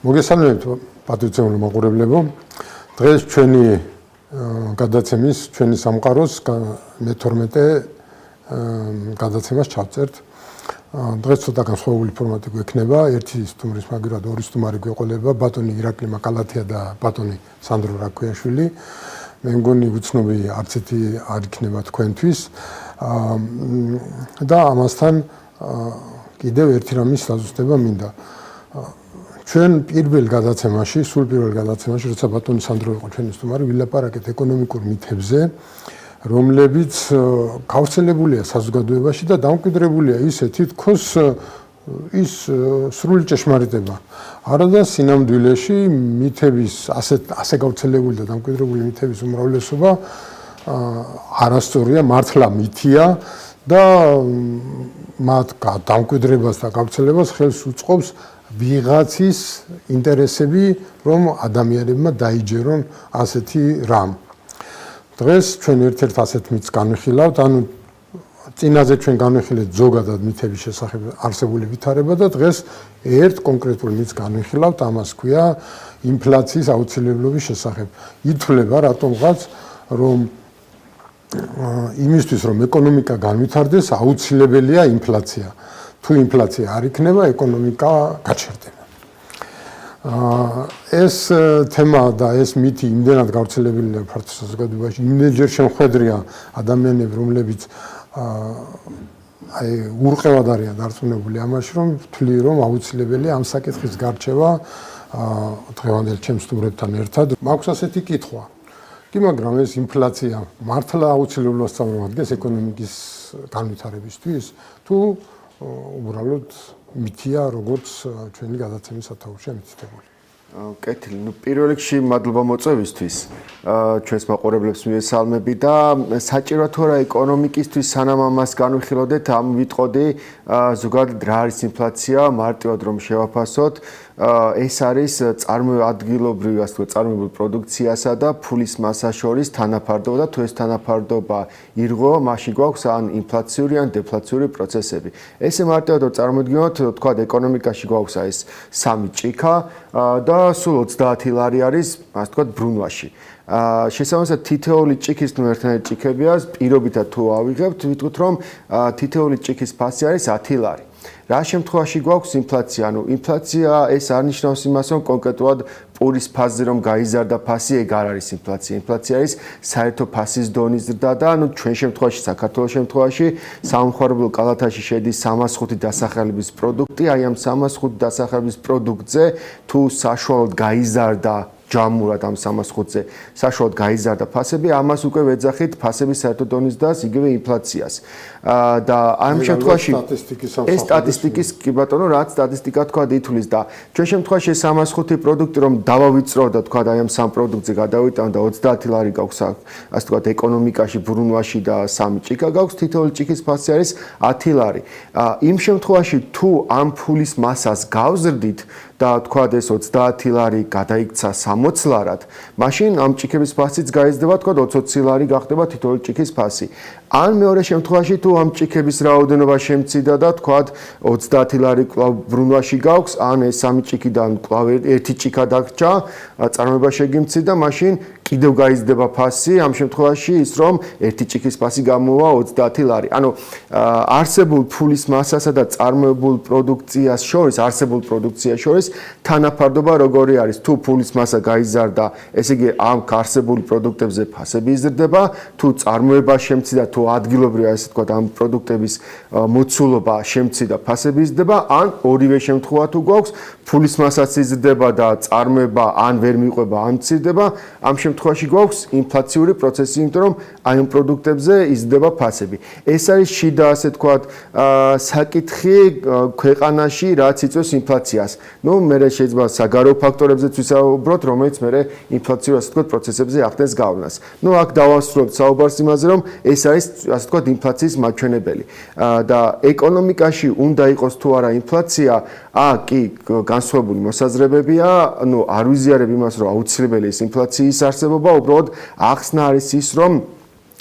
მოგესალმებით პატრიოტულ მაყურებლებო. დღეს ჩვენი გადაცემის, ჩვენი სამყაროს მე-12 გადაცემას ჩავწერთ. დღეს ცოტა განსხვავებული ფორმატი გვექნება. ერთი სტუმრის მაგივრად ორი სტუმარი გვეყოლება, ბატონი ირაკლი მაკალათია და ბატონი სანდრო რაქვიაშვილი. მე მგონი უცნობი არც ერთი არ იქნება თქვენთვის. და ამასთან კიდევ ერთი რამის დაზუსტება მინდა. ჩვენ პირველ გადაცემაში, სულ პირველ გადაცემაში, როცა ბატონი სანდრო იყო ჩვენი სტუმარი, ვილაპარაკეთ ეკონომიკურ მითებზე, რომლებიც გავრცელებულია საზოგადოებაში და დამკვიდრებულია ისე თითქოს ის სრული ჭეშმარიტება. არადა სინამდვილეში მითების ასე გავრცელებული და დამკვიდრებული მითების უმრავლესობა არასწორია, მართლა მითია და მათ დამკვიდრებას და გავრცელებას ხელს უწყობს ვიღაცის ინტერესები, რომ ადამიანებმა დაიჯერონ ასეთი რამ. დღეს ჩვენ ერთ-ერთ ასეთ მითს განვიხილავთ, ანუ წინაზე ჩვენ განვიხილეთ ზოგადად მითების შესახებ არსებული ვითარება და დღეს ერთ კონკრეტულ მითს განვიხილავთ, ამას ქვია ინფლაციის აუცილებლობის შესახებ. ითვლება რატომღაც, რომ იმისთვის, რომ ეკონომიკა განვითარდეს, აუცილებელია ინფლაცია. თუ ინფლაცია არ იქნება, ეკონომიკა გაჩერდება. ეს თემა და ეს მითი იმდენად გავრცელებელია ფართო საზოგადოებაში, იმდენჯერ შემხედრია ადამიანები, რომლებიც ურყევად არიან დარწმუნებული ამაში, რომ ვთვლი, რომ აუცილებელია ამ საკითხის გარჩევა დღევანდელ ჩემს სტუმრებთან ერთად. მაქვს ასეთი კითხვა. კი, მაგრამ ეს ინფლაცია მართლა აუცილებლობას წარმოადგენს ეკონომიკის განვითარებისთვის, თუ უბრალოდ მითია, როგორც ჩვენი გადაცემის სათაურში მითითებული. კეთილი, პირველ რიგში მადლობა მოწვევისთვის. ჩვენს მაყურებლებს მივესალმები და საჭიროა თუ არა ეკონომიკისთვის სანამ ამას განვიხილავდეთ, ამ ვიტყოდი ზოგადად რა არის ინფლაცია, მარტივად რომ შევაფასოთ. ეს არის ადგილობრივი, ასე ვთქვათ, წარმოებულ პროდუქციასა და ფულის მასას შორის თანაფარდობა და თუ ეს თანაფარდობა ირღვევა, მაშინ გვაქვს ან ინფლაციური, ან დეფლაციური პროცესები. ესე მარტივად რომ წარმოვიდგინოთ, ვთქვათ, ეკონომიკაში გვაქვს ეს სამი ჭიქა და სულ 30 ლარი არის, ასე ვთქვათ, ბრუნვაში. შესაბამისად თითოეული ჭიქის ნუ ერთადერთი ჭიქებია, პირობითად თუ ავიღებთ, ვიტყვით რომ თითოეული ჭიქის ფასი არის 10 ლარი. რა შემთხვევაში გვაქვს ინფლაცია? ანუ ინფლაცია ეს არ ნიშნავს იმას, რომ კონკრეტულად პურის ფასზე რომ გაიზარდა ფასი, ეგ არ არის ინფლაცია. ინფლაცია არის საერთო ფასის დონის ზრდა და ანუ ჩვენ შემთხვევაში, საქართველოს შემთხვევაში, სამხარებლო კალათაში შედის 305 დასახელების პროდუქტი, აი ამ 305 დასახელების პროდუქტზე თუ საშუალოდ გაიზარდა ჯამურად ამ 305-ზე საშუალოდ გაიზარდა ფასები, ამას უკვე ვეძახით ფასების საერთო დონის ზრდას, იგივე ინფლაციას. და ამ შემთხვევაში ეს სტატისტიკის კი ბატონო, რაც სტატისტიკა თქვა ითვლის და ჩვენ შემთხვევაში 305 პროდუქტი რომ დავავიწრო და თქვა აი ამ სამ პროდუქტზე გადავიტანო და 30 ლარი გაქვს, ასე თქვა ეკონომიკაში, ბრუნვაში და სამი ჭიქა გაქვს, თითოეული ჭიქის ფასი არის 10 ლარი. იმ შემთხვევაში თუ ამ ფულის მასას გავზრდით და თქვა ეს 30 ლარი გადაიქცა 60 ლარად, მაშინ ამ ჭიქების ფასიც გაიზრდება, თქვა 20 ლარი გახდება თითოეული ჭიქის ფასი. ან მეორე შემთხვევაში თუ ამ ჭიქების რაოდენობა შემცირდა და თქვა 30 ლარი კვლავ ბრუნვაში გაქვს, ან ეს სამი ჭიქიდან კვლავ ერთი ჭიქა დაგჭა, წარმოება შეგიმცირდა, მაშინ კიდევ გაიზრდება ფასი, ამ შემთხვევაში ის რომ ერთი ჭიქის ფასი გამოვა 30 ლარი. ანუ არსებულ ფულის მასასა და წარმოებულ პროდუქციას შორის, არსებულ პროდუქციას შორის თანაფარდობა როგორი არის? თუ ფულის მასა გაიზარდა, ესე იგი ამ არსებული პროდუქტებზე ფასები იზრდება, თუ წარმოება შემცირდა, თუ ადგილობრივი ასე ვთქვათ, ამ პროდუქტების მოცულობა შემცირდა, ფასები იზრდება, ან ორივე შემთხვევა თუ გვაქვს, ფულის მასაც იზრდება და წარმოება ან ვერ მიყვება, ან მცირდება, ამ შემთხვევაში გვაქვს ინფლაციური პროცესი, იმიტომ რომ აი ამ პროდუქტებზე იზრდება ფასები. ეს არის შიდა, ასე ვთქვათ, საკითხი ქვეყანაში, რაც იწვევს ინფლაციას. ნუ მე შეიძლება საგარეო ფაქტორებზეც ვისაუბროთ, რომელიც მე ინფლაციურ, ასე ვთქვათ, პროცესებზე ახდენს გავლენას. ნუ აქ დავასრულებთ საუბარს იმაზე, რომ ეს არის, ასე ვთქვათ, ინფლაციის მაჩვენებელი. და ეკონომიკაში უნდა იყოს თუ არა ინფლაცია, კი განსხვავებული მოსაზრებებია, ნუ არ ვიზიარებ იმას, რომ აუცილებელი ის ინფლაციის არსებობა, უბრალოდ ახსნა არის ის, რომ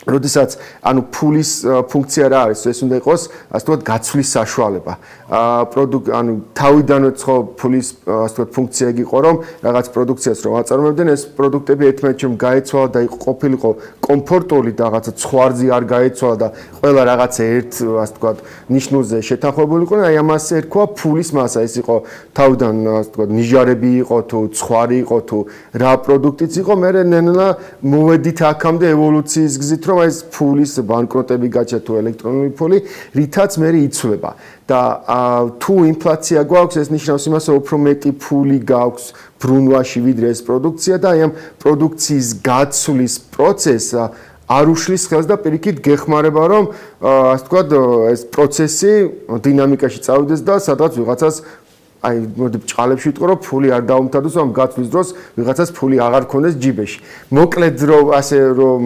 როდესაც ანუ ფულის ფუნქცია რა არის? ეს უნდა იყოს, ასე ვთქვათ, გაცვლის საშუალება. ანუ თავიდანვე ხო ფულის ასე ვთქვათ ფუნქცია იყო, რომ რაღაც პროდუქციას რომ აწარმოებდნენ, ეს პროდუქტები ერთმანეთში გაეცვალა და ყოფილიყო კომფორტული და რაღაცა ცხვარზე არ გაეცვალა და ყველა რაღაცა ერთ ასე ვთქვათ ნიშნულზე შეთანხმებულიყო, აი ამას ერქვა ფულის მასა. ეს იყო თავიდან ასე ვთქვათ ნიჟარები იყო თუ ცხვარი იყო თუ რა პროდუქტიც იყო, მე ნელა მოვედით აქამდე ევოლუციის გზით რომ ეს ფულის ბანკროტები გაჩა თუ ელექტრონული ფული, რითაც მე იცვლება და თუ ინფლაცია გვაქვს, ეს ნიშნავს იმას, რომ უფრო მეტი ფული გაქვს ბრუნვაში ვიდრე ეს პროდუქცია და აი ამ პროდუქციის გაცვლის პროცესს არ უშლის ხელს და პირიქით გეხმარება, რომ ასე ვთქვათ, ეს პროცესი დინამიკაში წავიდეს და სადღაც ვიღაცას აი მოდი ბჭყალებში ვიტყო რომ ფული არ დაუმტადოს ამ გაცვლის დროს ვიღაცას ფული აღარ ქონდეს ჯიბეში. მოკლედ რომ ასე რომ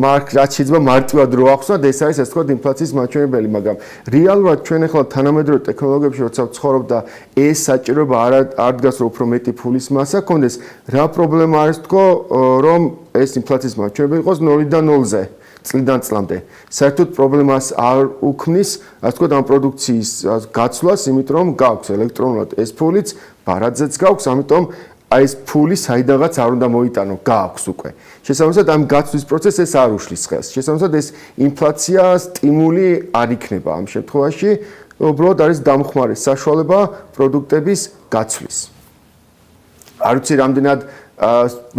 რაც შეიძლება მარტივად რო ახსნა და ეს არის ასე ვთქვათ ინფლაციის მაჩვენებელი, მაგრამ რეალურად ჩვენ ახლა თანამედროვე ტექნოლოგიებში როცა ვცხოვრობ და ეს საჭიროება არ დგას რომ უფრო მეტი ფულის მასა ქონდეს, რა პრობლემა არის თქო რომ ეს ინფლაციის მაჩვენებელი იყოს 0-დან 0-ზე. წლიდან წლამდე. საერთოდ პრობლემას არ უქმნის, ასე ვთქვათ, ამ პროდუქციის გაცვლას, იმიტომ რომ გაქვს ელექტრონულად ეს ფულიც, ბარათზეც გაქვს, ამიტომ აი ეს ფული საიდანაც არ უნდა მოიტანო, გააქვს უკვე. შესაბამისად, ამ გაცვლის პროცესს ეს არ უშლის ხელს. შესაბამისად, ეს ინფლაცია სტიმული არ იქნება ამ შემთხვევაში, უბრალოდ არის დამხმარე საშუალება პროდუქტების გაცვლის. არ ვიცი, რამდენად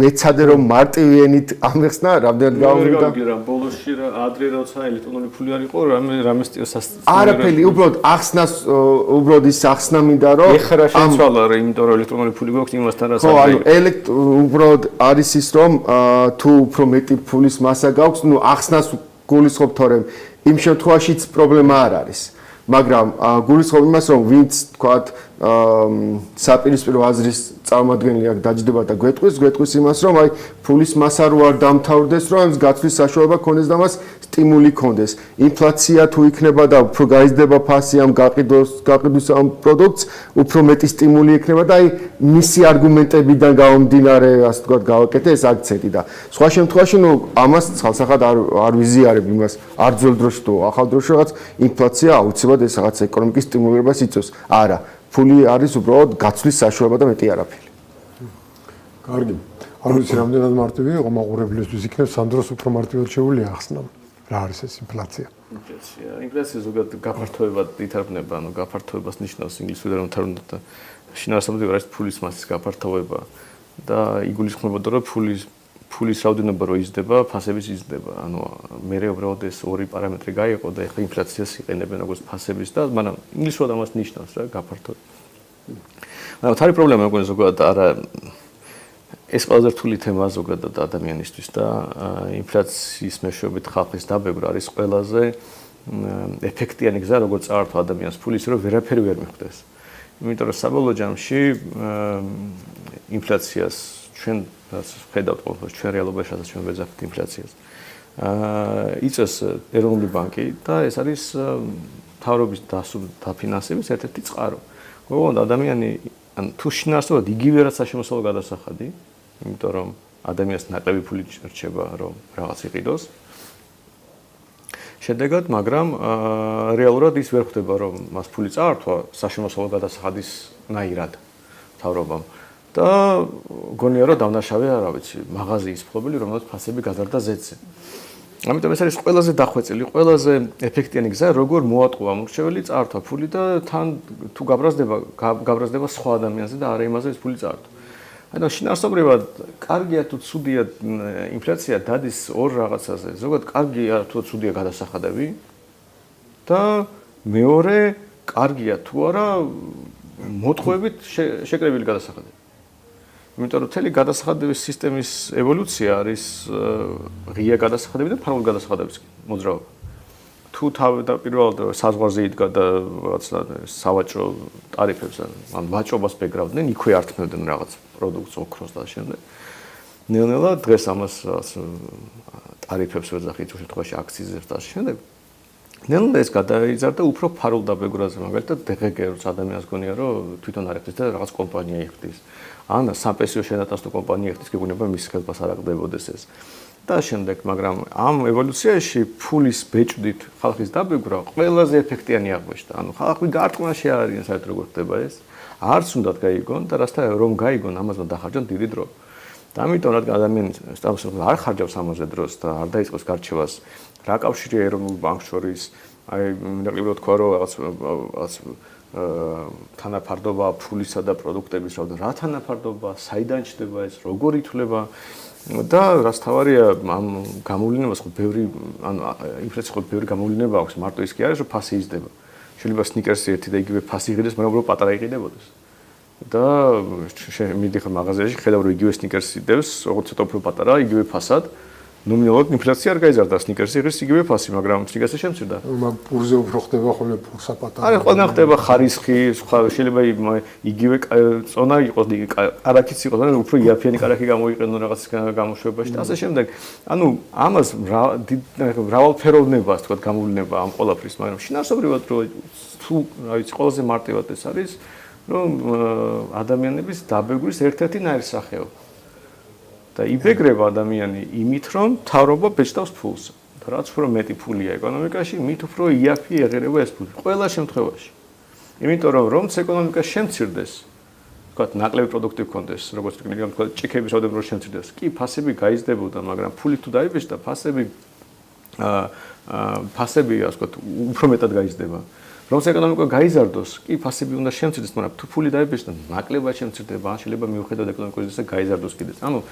მეცადე რომ მარტივი ენით ამეხსნა, რამდენად გავიგდა. ბოლოსში ადრე როცა ელექტრონული ფული არ იყო, რამეს არაფერი, უბრალოდ ახსნას, უბრალოდ ის ახსნა მინდა რომ ეხლა შეცვალა, იმიტომ რომ ელექტრონული ფული გვაქვს იმასთან რაც ხო, ანუ უბრალოდ არის ის რომ თუ უფრო მეტი ფულის მასა გაქვს, ნუ ახსნას გულისხმობ, თორემ იმ შემთხვევაშიც პრობლემა არ არის. მაგრამ გულისხმობ იმას, რომ ვინც თქვათ საპირისპირო აზრის წარმომადგენელი აქ დაჯდება და გვეტყვის იმას, რომ აი ფულის მასა რო არ დამთავრდეს, რომ ამის გაცვლის საშუალება ქონდეს და მას სტიმული ქონდეს. ინფლაცია თუ იქნება და უფრო გაიზრდება ფასი ამ გაყიდვის ამ პროდუქტს, უფრო მეტი სტიმული იქნება და აი მისი არგუმენტებიდან გამომდინარე, ასე ვთქვათ, გავაკეთე ეს აქცენტი და სხვა შემთხვევაში, ნუ ამას ცალსახად არ ვიზიარებ იმას, არ ძველ დროში თუ ახალ დროში რაღაც ინფლაცია აუცილებლად ეს რაღაც ეკონომიკის სტიმულირებას იწვევს. არა, ფული არის უბრალოდ გაცვლის საშუალება და მეტი არაფერი. კარგი. არ ვიცი, რამდენად მარტივი იყო მაყურებლისთვის იქნებ სანდროს უფრო მარტივად შეუძლია ახსნა. რა არის ეს ინფლაცია? ინფლაცია ზოგადად გაფართოებად ითარგმნება, ანუ გაფართოებას ნიშნავს ინგლისურად რომ თარგმნოთ და შინაარსობრივად არის ფულის მასის გაფართოება და იგულისხმებოდა რომ ფულის რაოდენობა რო იზრდება, ფასებიც იზრდება. ანუ მე უბრალოდ ეს ორი პარამეტრი გაიყო და ეხლა ინფლაციას იყენებენ როგორც ფასების და მაგრამ ინგლისურად ამას ნიშნავს რა გაფართოება. მაგრამ თარი პრობლემა მეგონი ზოგადად არა ეს ყველაზე რთული თემაა ზოგადად ადამიანისთვის და ინფლაციის მეშვეობით ხალხის დაბევრა არის ყველაზე ეფექტიანი გზა როგორც წაართვა ადამიანს ფულის რომ ვერაფერი ვერ მიხვდეს. იმიტომ რომ საბოლოო ჯამში ინფლაციას ჩვენ რაც ხედავთ ყოველთვის ჩვენ რეალობაში სადაც ჩვენ ვეძახით ინფლაციას. იწვევს ეროვნული ბანკი და ეს არის მთავრობის დაფინანსების ერთ-ერთი წყარო. მოგვიანებით ადამიანი ან თუ შინაარსობრივად იგივე რაც საშემოსავლო გადასახადი, იმიტომ რომ ადამიანს ნაკლები ფული რჩება რომ რაღაც იყიდოს. შედეგად, მაგრამ რეალურად ის ვერ ხდება რომ მას ფული წაართვა საშემოსავლო გადასახადის ნაირად მთავრობამ. და გონია რომ დავნაშავე არა ვიცი, მაღაზიის მფლობელი რომელიც ფასები გაზარდა ზედზე. ამიტომ ეს არის ყველაზე დახვეწილი, ყველაზე ეფექტიანი გზა, როგორ მოატყუა მრჩეველი წაართვა ფული და თან თუ გაბრაზდება სხვა ადამიანზე და არა იმაზე ეს ფული წაართვა. ანუ შინაარსობრივად კარგია თუ ცუდია ინფლაცია დადის ორ რაღაცაზე. ზოგადად კარგია თუ ცუდია გადასახადები და მეორე კარგია თუ არა მოტყუებით შეკრებილი გადასახადები. იმიტომ რომ მთელი გადასახადების სისტემის ევოლუცია არის ღია გადასახადები და ფარულ გადასახადების მოძრაობა. თუ თავდაპირველად საზღვარზე იდგა და რაღაცა სავაჭრო ტარიფებს ან ვაჭრობას ბეგრავდნენ, იქვე ართმევდნენ რაღაც პროდუქტს, ოქროს და შემდეგ. ნელ-ნელა დღეს ამას ტარიფებს ვეძახით, თუ შემთხვევაში აქციზებს და შემდეგ. ნელ-ნელა ეს გადაიზარდა უფრო ფარულ დაბეგვრაზე, მაგალითად DGG როცა ადამიანს გონია რომ თვითონ არ ეხდეს და რაღაც კომპანია იხდის. ან საპენსიო შენატასტო კომპანია ეხდის, გეგონება მის ხელფას არ აღდებოდეს ეს. და შემდეგ, მაგრამ ამ ევოლუციაში ფულის ბეჭდით ხალხის დაბეგვრა ყველაზე ეფექტიანი აღმოჩნდა. ანუ ხალხი გარტყმაში არ არიან საერთოდ როგორ ხდება ეს. არც უნდათ გაიგონ და რასთან რომ გაიგონ, ამას უნდა დახარჯონ დიდი დრო. და ამიტომ რადგან ადამიანი სტაბილურს არ ხარჯავს ამაზე დროს და არ დაიწყოს გარჩევას, რა კავშირია ეროვნულ ბანკს შორის, აი ნაკლებად თქვა რომ რაღაც თანაფარდობა ფულისა და პროდუქტების რა თანაფარდობა, საიდან ჩდება ეს, როგორ ითვლება და რაც თავარია ამ გამოვლენებას ხო ბევრი ანუ ინფლაცია ხო ბევრი გამოვლინება აქვს მარტო ის კი არის რომ ფასი იზრდება შეიძლება სნიკერსი ერთი და იგივე ფასი იყიდეს მაგრამ უფრო პატარა იყიდებოდეს და მიდიხარ მაღაზიაში ხედავ რომ იგივე სნიკერსი დევს როგორც ცოტა უფრო პატარა იგივე ფასად ნომინალურად ინფლაცია არ გაიზარდა სნიკერსი ღირს იგივე ფასი მაგრამ სნიკერსი შემცირდა მაგ პურზე უფრო ხდება ხოლმე პურსა პატარა არა ყველგან ხდება ხარისხი შეიძლება იგივე წონა იყოს კარაქიც იყოს ან უფრო იაფიანი კარაქი გამოიყენო რაღაც გამოშვებაში და ასე შემდეგ ანუ ამას მრავალფეროვნებას თქვა გამოვლენა ამ ყველაფრის მაგრამ შინაარსობრივად თუ რა ვიცი ყველაზე მარტივად ეს არის რომ ადამიანების დაბეგვის ერთ-ერთი ნაირსახეო და იბეგრება ადამიანი იმით, რომ მთავრობა ბეჭდავს ფულს. რაც უფრო მეტი ფულია ეკონომიკაში, მით უფრო იაფი ეღერება ეს ფული. ყველა შემთხვევაში. იმიტომ რომ ეკონომიკა შემცირდეს, თქვათ, ნაკლები პროდუქტი გქონდეს, როგორც თქვათ, ჭიქების რაოდენობა შემცირდეს, კი ფასები გაიზრდებოდა, მაგრამ ფული თუ დაიბეჭდა, ფასები ასე ვთქვათ, უფრო მეტად გაიზრდება. რომ ეკონომიკა გაიზარდოს, კი ფასები უნდა შემცირდეს, მაგრამ თუ ფული დაიბეჭდა, ნაკლებად შემცირდება, შეიძლება მიუხედავად ეკონომიკის ზრდისა გაიზარდოს კიდეც. ანუ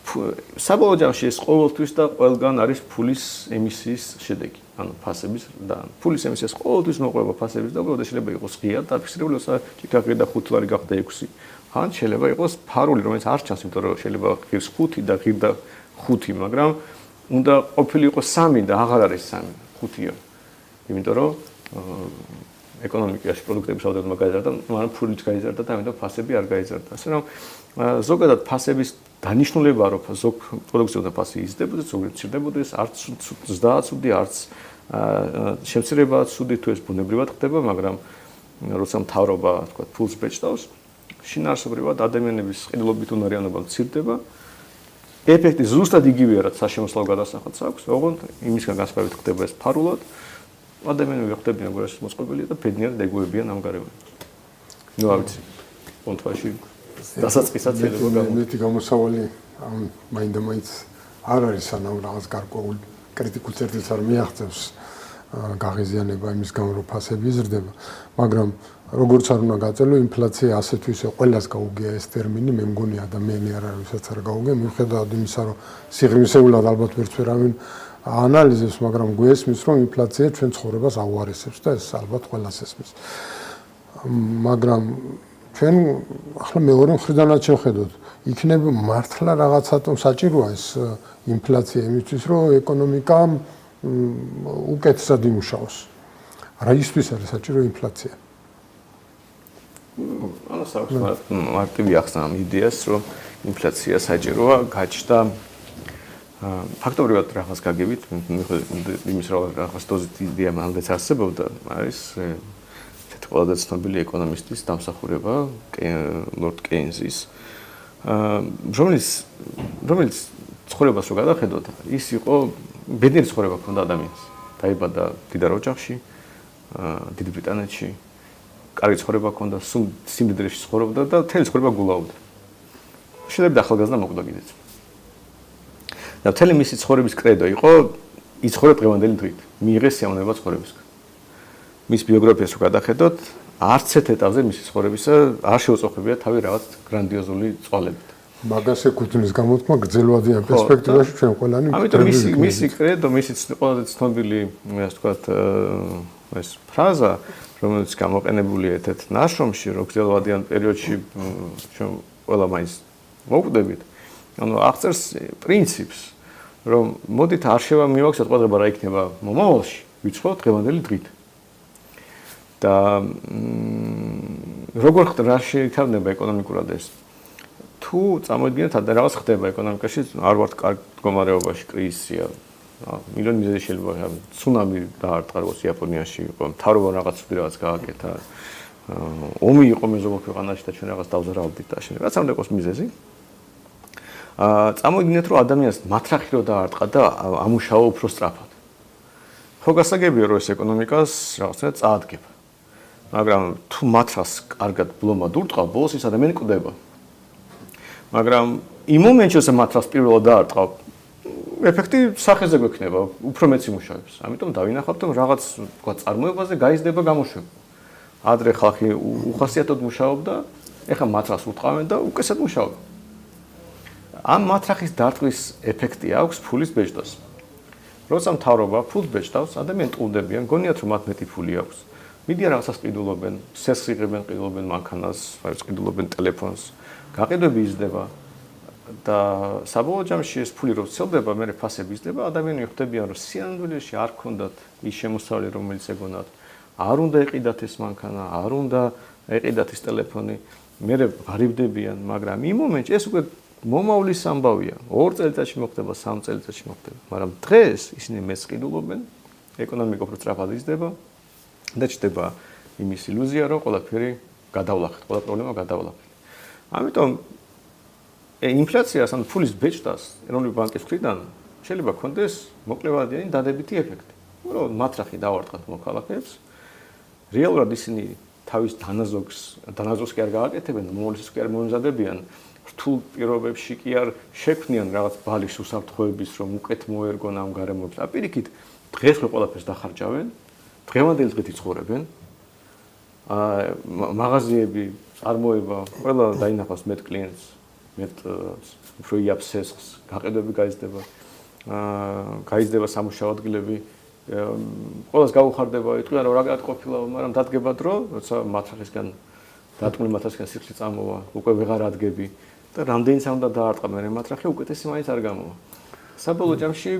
საბოლოო ჯამში ეს ყოველთვის და ყველგან არის ფულის ემისიის შედეგი. ანუ ფასების და ფულის ემისიას ყოველთვის მოყვება ფასების და უბრალოდ შეიძლება იყოს ღია დაფიქსირებული, ჭიქაღი და 5 ლარი გახდა 6. ან შეიძლება იყოს ფარული, რომელიც არ ჩანს, იმიტომ რომ შეიძლება ღირს 5 და ღირ და 5, მაგრამ უნდა ყოფილიყო 3 და აღარ არის 3, 5-ია. იმიტომ რომ ეკონომიკაში პროდუქტების რაოდენობა გაიზარდა, მაგრამ ფულიც გაიზარდა და ამიტომ ფასები არ გაიზარდა. ასე რომ ზოგადად ფასების დანიშნულება რომ ზოგ პროდუქცია და ფასი იზრდებოდეს, ზოგადად მცირდებოდეს, არც ზრდაა ცუდი, არც შემცირებაა ცუდი თუ ეს ბუნებრივად ხდება, მაგრამ როცა მთავრობა, თქვა, ფულს ბეჭდავს, შინაარსობრივად ადამიანების ყიდულობით უნარიანობა მცირდება. ეფექტი ზუსტად იგივეა, რაც საშემოსავლო გადასახადს აქვს, ოღონდ იმისგან განსხვავებით ხდება ეს ფარულად. ადამიანები ხდებიან გორას მოწყობილი და ბედნიერად ეგუებიან ამ გარემოებას. ნუ არ ვიცი. კონტვაში დასაწყისად შეიძლება გამო. მეტი გამოსავალი ამ მაინდა-მაინც არ არის სანამ რაღაც გარკვეულ კრიტიკულ წერტილს არ მიაღწევს გაღიზიანება იმის გამო რომ ფასები იზრდება, მაგრამ როგორც არ უნდა გაწელო ინფლაცია ასეთ ისე ყველას გაუგია ეს ტერმინი, მე მგონი ადამიანი არ არის ვისაც არ გაუგია, მიუხედავად იმისა რომ სიღრმისეულად ალბათ ვერც ვერავინ ანალიზებს, მაგრამ გვესმის რომ ინფლაცია ჩვენ ცხოვრებას აუარესებს და ეს ალბათ ყველას ესმის. მაგრამ ჩვენ ახლა მეორე მხრიდანაც შევხედოთ, იქნება მართლა რაღაცატომ საჭიროა ეს ინფლაცია იმისთვის, რომ ეკონომიკა უკეთესად იმუშაოს. რა ისთვის არის საჭირო ინფლაცია? ანუ საერთოდ მარტივი ახსნა ამ იდეას, რომ ინფლაცია საჭიროა, გაჩნდა ფაქტობრივად რაღაც გაგებით, იმის რაღაც დოზით იდეა მანდაც არსებობდა, არის ყველაზე ცნობილი ეკონომისტის დამსახურება ლორდ კეინზის, რომელიც ცხოვრებას რო გადახედოთ, ის იყო ბედნიერი ცხოვრება ჰქონდა ადამიანს. დაიბადა მდიდარ ოჯახში, დიდ ბრიტანეთში, კარგი ცხოვრება ჰქონდა, სიმდიდრეში ცხოვრობდა და მთელი ცხოვრება გულაობდა. შეიძლება ახალგაზრდა მოკვდა კიდეც. და მთელი მისი ცხოვრების კრედო იყო იცხოვრა დღევანდელი დღით, მიიღეს სიამოვნება ცხოვრებისგან. მის ბიოგრაფიას რო გადახედოთ, არც ერთ ეტაპზე მისი ცხოვრებისა არ შეუწყობია თავი რაღაც გრანდიოზული წვალებით. მაგას ეკუთვნის გამოთქმა გრძელვადიან პერსპექტივაში ჩვენ ყველანი. ამიტომ მისი კრედო, მისი ყველაზე ცნობილი, ასე ვთქვათ, ეს ფრაზა, რომელიც გამოყენებულია ერთ-ერთ ნაშრომში, რომ გრძელვადიან პერიოდში ჩვენ ყველა მაინც მოვკვდებით, ანუ აღწერს პრინციპს, რომ მოდით არ მივახსოვთ ყურადღება რა იქნება მომავალში, ვიცხოვთ დღევანდელი დღით. და როგორ რა შეითავნება ეკონომიკურად ეს? თუ წამოიდგინეთ რაღაც ხდება ეკონომიკაში, არ ვართ კარგ მდგომარეობაში, კრიზისია. მილიონი მიზეზი შეიძლება ცუნამი დაარტყა როგორც იაპონიაში იყო, მთავრობა რაღაც გააკეთა. ომი იყო მეზობელ ქვეყანაში და ჩვენ რაღაც დავზარავდით და ასე. რაც არ უნდა იყოს მიზეზი. წამოიგინეთ რომ ადამიანს მათრახი რო დაარტყა და ამუშავა უფრო სწრაფად. ხო გასაგებია რომ ეს ეკონომიკას რაღაცნაირად წაადგება. მაგრამ თუ მათრას კარგად ბლომად ურტყავ, ბოლოს ის ადამიანი კვდება. მაგრამ იმ მომენტში რომ მათრას პირველად დაარტყავ, ეფექტი სახეზე გვექნება, უფრო მეც იმუშავებს. ამიტომ დავინახავთ რომ რაღაც თქვა წარმოებაზე გაიზრდება გამოშვება. ადრე ხალხი უხასიათოდ მუშაობდა, ეხლა მათრას ურტყავენ და უკესად მუშაობენ. ამ მათრახის დარტყვის ეფექტი აქვს ფულის ბეჭდას. როცა მთავრობა ფულს ბეჭდავს, ადამიანები ტყუდებიან, გონიათ რომ მათ მეტი ფული აქვს. მიდიან რაღაცას ყიდულობენ, სესხს იღებენ, ყიდულობენ მანქანას, ყიდულობენ ტელეფონს, გაყიდვები იზრდება და საბოლოო ჯამში ეს ფული რო ვრცელდება, მერე ფასები იზრდება, ადამიანები ხვდებიან რომ სინამდვილეში არ ქონდათ ის შემოსავალი, რომელიც ეგონათ. არ უნდა ეყიდათ ეს მანქანა, არ უნდა ეყიდათ ეს ტელეფონი, მერე ღარიბდებიან, მაგრამ იმ მომენტში ეს უკვე მომავლის ამბავია. 2 წელიწადში მოხდება, 3 წელიწადში მოხდება, მაგრამ დღეს ისინი მეც ყიდულობენ, ეკონომიკა უფრო სწრაფად იზრდება და ჩდება იმის ილუზია, რომ ყველაფერი გადავლახეთ, ყველა პრობლემა გადავლახეთ. ამიტომ ინფლაციას ან ფულის ბეჭდას ეროვნული ბანკის მხრიდან შეიძლება ქონდეს მოკლევადიანი დადებითი ეფექტი. რომ მათრახი დავარტყათ მოქალაქეებს, რეალურად ისინი თავის დანაზოგს კი არ გააკეთებენ, მომავლისთვის კი არ მომზადებიან, რთულ პირობებში კი არ შექმნიან რაღაც ბალის უსაფრთხოების, რომ უკეთ მოერგონ ამ გარემოებს. აპირიქით, დღეს რო ყველაფერს დახარჯავენ, დღევანდელი დღით იცხოვრებენ. მაღაზიები, წარმოება, ყველა დაინახავს მეტ კლიენტს, მეტ უფრო იაფს სესხს, გაყიდვები გაიზრდება, გაიზრდება სამუშაო ადგილები. ყველას გაუხარდება, იტყვიან რომ რა გატყობილა, მაგრამ დადგება დრო, როცა მათრახისგან დატყმული მათრახისგან სიხლი წამოვა, უკვე ვეღარ ადგები და რამდენიც უნდა დაარტყა მე მათრახი, უკეთესი მაინც არ გამოვა. საბოლოო ჯამში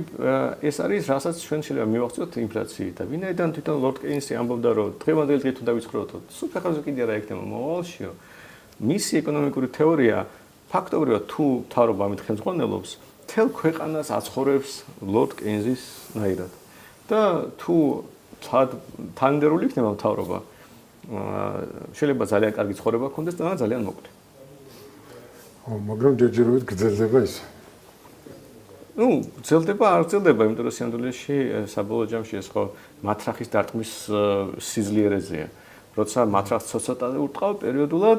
ეს არის, რასაც ჩვენ შეიძლება მივახციოთ ინფლაციით და ვინაიდან თვითონ ლორდ კეინსი ამბობდა, რომ დღევანდელი დღით უნდა ვიცხოვროთ, სულ ფეხებზე კიდე რა იქნება მომავალშიო. მისი ეკონომიკური თეორია ფაქტობრივად თუ მთავრობა ამით ხელმძღვანელობს, მთელ ქვეყანას აცხოვრებს ლორდ კეინსის ნაირად. და თუ თანმიმდევრული იქნება მთავრობა, შეიძლება ძალიან კარგი ცხოვრება ქონდეს და ძალიან მოკლე. მაგრამ ჯერჯერობით გრძელდება ის. გრძელდება, არ გრძელდება, იმიტომ რომ სინამდვილეში საბოლოო ჯამში ეს ხო მათრახის დარტყმის სიძლიერეზეა. როცა მათრახს ცოტა ურტყავ პერიოდულად,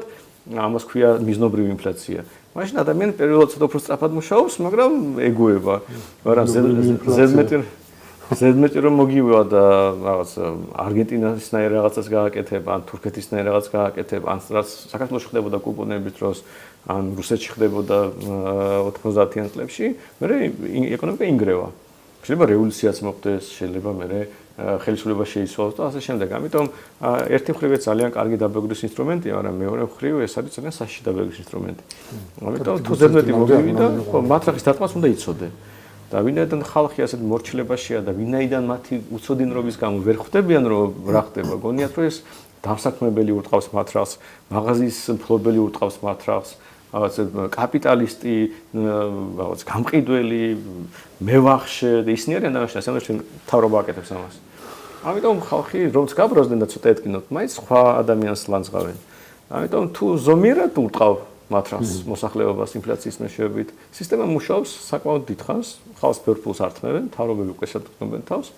ამას ქვია მიზნობრივი ინფლაცია. მაშინ ადამიანი პერიოდულად ცოტა უფრო სწრაფად მუშაობს, მაგრამ ეგუება. მაგრამ ზედმეტი რომ მოგივა და რაღაც არგენტინასნაირ რაღაცას გააკეთებ, ან თურქეთისნაირ რაღაც გააკეთებ, ან რაც საქართველოში ხდებოდა კუპონების დროს, ან რუსეთში ხდებოდა 90-იან წლებში, მერე ეკონომიკა ინგრევა. შეიძლება რევოლუციაც მოხდეს, შეიძლება მერე ხელისუფლება შეიცვალოს და ასე შემდეგ. ამიტომ ერთი მხრივ ძალიან კარგი დაბეგვრის ინსტრუმენტია, მაგრამ მეორე მხრივ ეს არის ძალიან საშიში დაბეგვის ინსტრუმენტი. ამიტომ თუ ზედმეტი მოგივიდა, მათრახის დარტყმას უნდა იცოდე. და ვინაიდან ხალხი ასეთ მორჩილებაშია და ვინაიდან მათი უცოდინრობის გამო ვერ ხვდებიან რომ რა ხდება, გონიათ რომ ეს დამსაქმებელი ურტყავს მათრახს, მაღაზიის მფლობელი ურტყავს მათრახს, რაღაც კაპიტალისტი, რაღაც გამყიდველი, მევახშე და ისინი არიან დამაშნე, სანამ თავრობა აკეთებს ამას. ამიტომ ხალხი რომც გაბრაზდნენ და ცოტა ეთქინოთ, მაინც სხვა ადამიანს ლანძღავენ. ამიტომ თუ ზომიერად ურტყავ მათრახს მოსახლეობას ინფლაციის მეშვეობით, სისტემა მუშაობს საკმაოდ დიდხანს, ხალხს ბევრ ფულს ართმევენ, მთავრობები უკეთესად გრძნობენ თავს.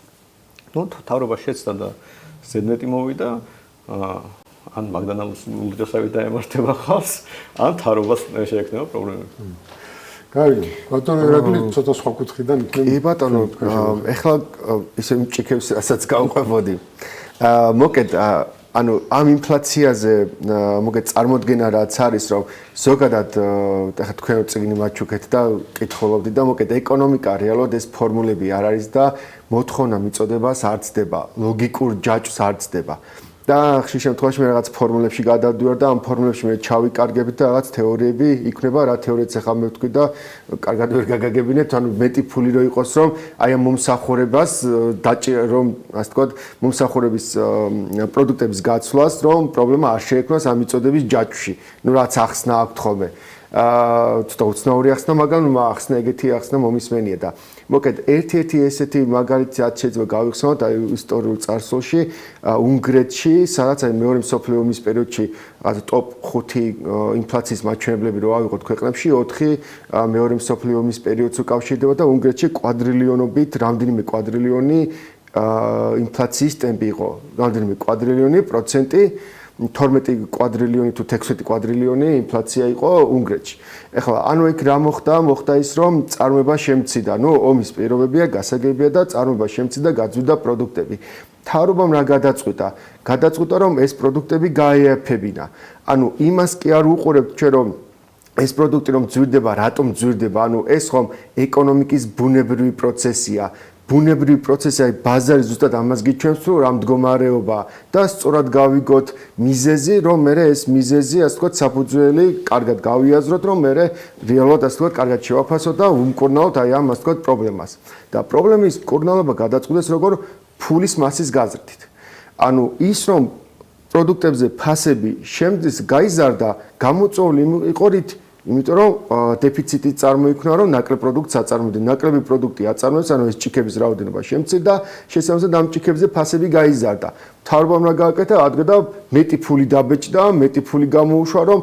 მთავრობა შეცდა და ზედმეტი მოვიდა, ან მაგდანალოს უჯრედსავით დაემართება ხალხს, ან მთავრობას შეექმნება პრობლემები. კარგი, ბატონო ირაკლი ცოტა სხვა კუთხიდან იქნება. კი ბატონო, ეხლა ისე მჭიქებს, რასაც გავყვებოდი. მოკეთ ანუ ამ ინფლაციაზე მოგეთ წარმოდგენა რაც არის რომ ზოგადად ეხლა თქვენ წიგნი მაჩუქეთ და კითხულობდით და მოგეთ ეკონომიკა რეალურად ეს ფორმულები არ არის და მოთხოვნა მიწოდებას არ ცდება ლოგიკურ ჯაჭვს არ ცდება და ხშირ შემთხვევაში მე რაღაც ფორმულებში გადავდივარ და ამ ფორმულებში მე ჩავიკარგებით და რაღაც თეორიები იქნება რა თეორიაც ახლა მე ვთქვი და კარგად ვერ გაგაგებინეთ ანუ მეტი ფული რო იყოს რომ აი ამ მომსახურებას რომ ასე ვთქვათ მომსახურების პროდუქტების გაცვლას რომ პრობლემა არ შეექმნას ამ მიწოდების ჯაჭვში ნუ რაც ახსნა აქვთ ხოლმე ცოტა უცნაური ახსნა, მაგრამ ახსნა ეგეთი ახსნა მომისმენია და მოკეთ ერთ-ერთი ესეთი მაგალითი რაც შეიძლება გავიხსენოთ აი ისტორიულ წარსულში უნგრეთში, სადაც აი მეორე მსოფლიო ომის პერიოდში ტოპ 5 ინფლაციის მაჩვენებლები რო ავიღოთ ქვეყნებში 4 მეორე მსოფლიო ომის პერიოდს უკავშირდება და უნგრეთში კვადრილიონობით რამდენიმე კვადრილიონი ინფლაციის ტემპი იყო, რამდენიმე კვადრილიონი პროცენტი 12 კვადრილიონი თუ 16 კვადრილიონი ინფლაცია იყო უნგრეთში. ეხლა ანუ იქ რა მოხდა ის რომ წარმოება შემცირდა. ნუ ომის პირობებია, გასაგებია და წარმოება შემცირდა, გაძვიდა პროდუქტები. მთავრობამ რა გადაწყვიტა? გადაწყვიტა რომ ეს პროდუქტები გაეაფებინა. ანუ იმას კი არ უყურებთ ჩვენ რომ ეს პროდუქტი რომ ძვირდება, რატომ ძვირდება? ანუ ეს ხომ ეკონომიკის ბუნებრივი პროცესია. ბუნებრივი პროცესი აი ბაზარი ზუსტად ამას გიჩვენებს რომ რა მდგომარეობა და სწორად გავიგოთ მიზეზი რომ მე ეს მიზეზი ასე ვთქვათ საფუძველი კარგად გავიაზროთ რომ მე რეალურად ასე ვთქვათ კარგად შევაფასოთ და უმკურნალოთ აი ამ ასე ვთქვათ პრობლემას და პრობლემის მკურნალობა გადაწყვეტეს როგორ ფულის მასის გაზრდით ანუ ის რომ პროდუქტებზე ფასები შემდის გაიზარდა გამოწვეული იყო რით იმიტომ რომ დეფიციტი წარმოიქმნა რომ ნაკლებ პროდუქტს აწარმოებდნენ ნაკლები პროდუქტი აწარმოებს ანუ ეს ჭიქების რაოდენობა შემცირდა შესაბამისად ამ ჭიქებზე ფასები გაიზარდა მთავრობამ რა გააკეთა ადგა და მეტი ფული დაბეჭდა მეტი ფული გამოუშვა რომ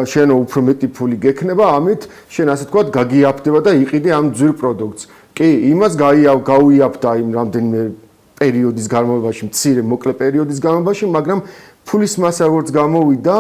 შენ უფრო მეტი ფული გექნება ამით შენ ასე თქვა გაგიაფდება და იყიდე ამ ძვირ პროდუქტს კი იმას გაუიაფდა იმ რამდენიმე პერიოდის განმავლობაში მცირე მოკლე პერიოდის განმავლობაში მაგრამ ფულის მასა როგორც გამოვიდა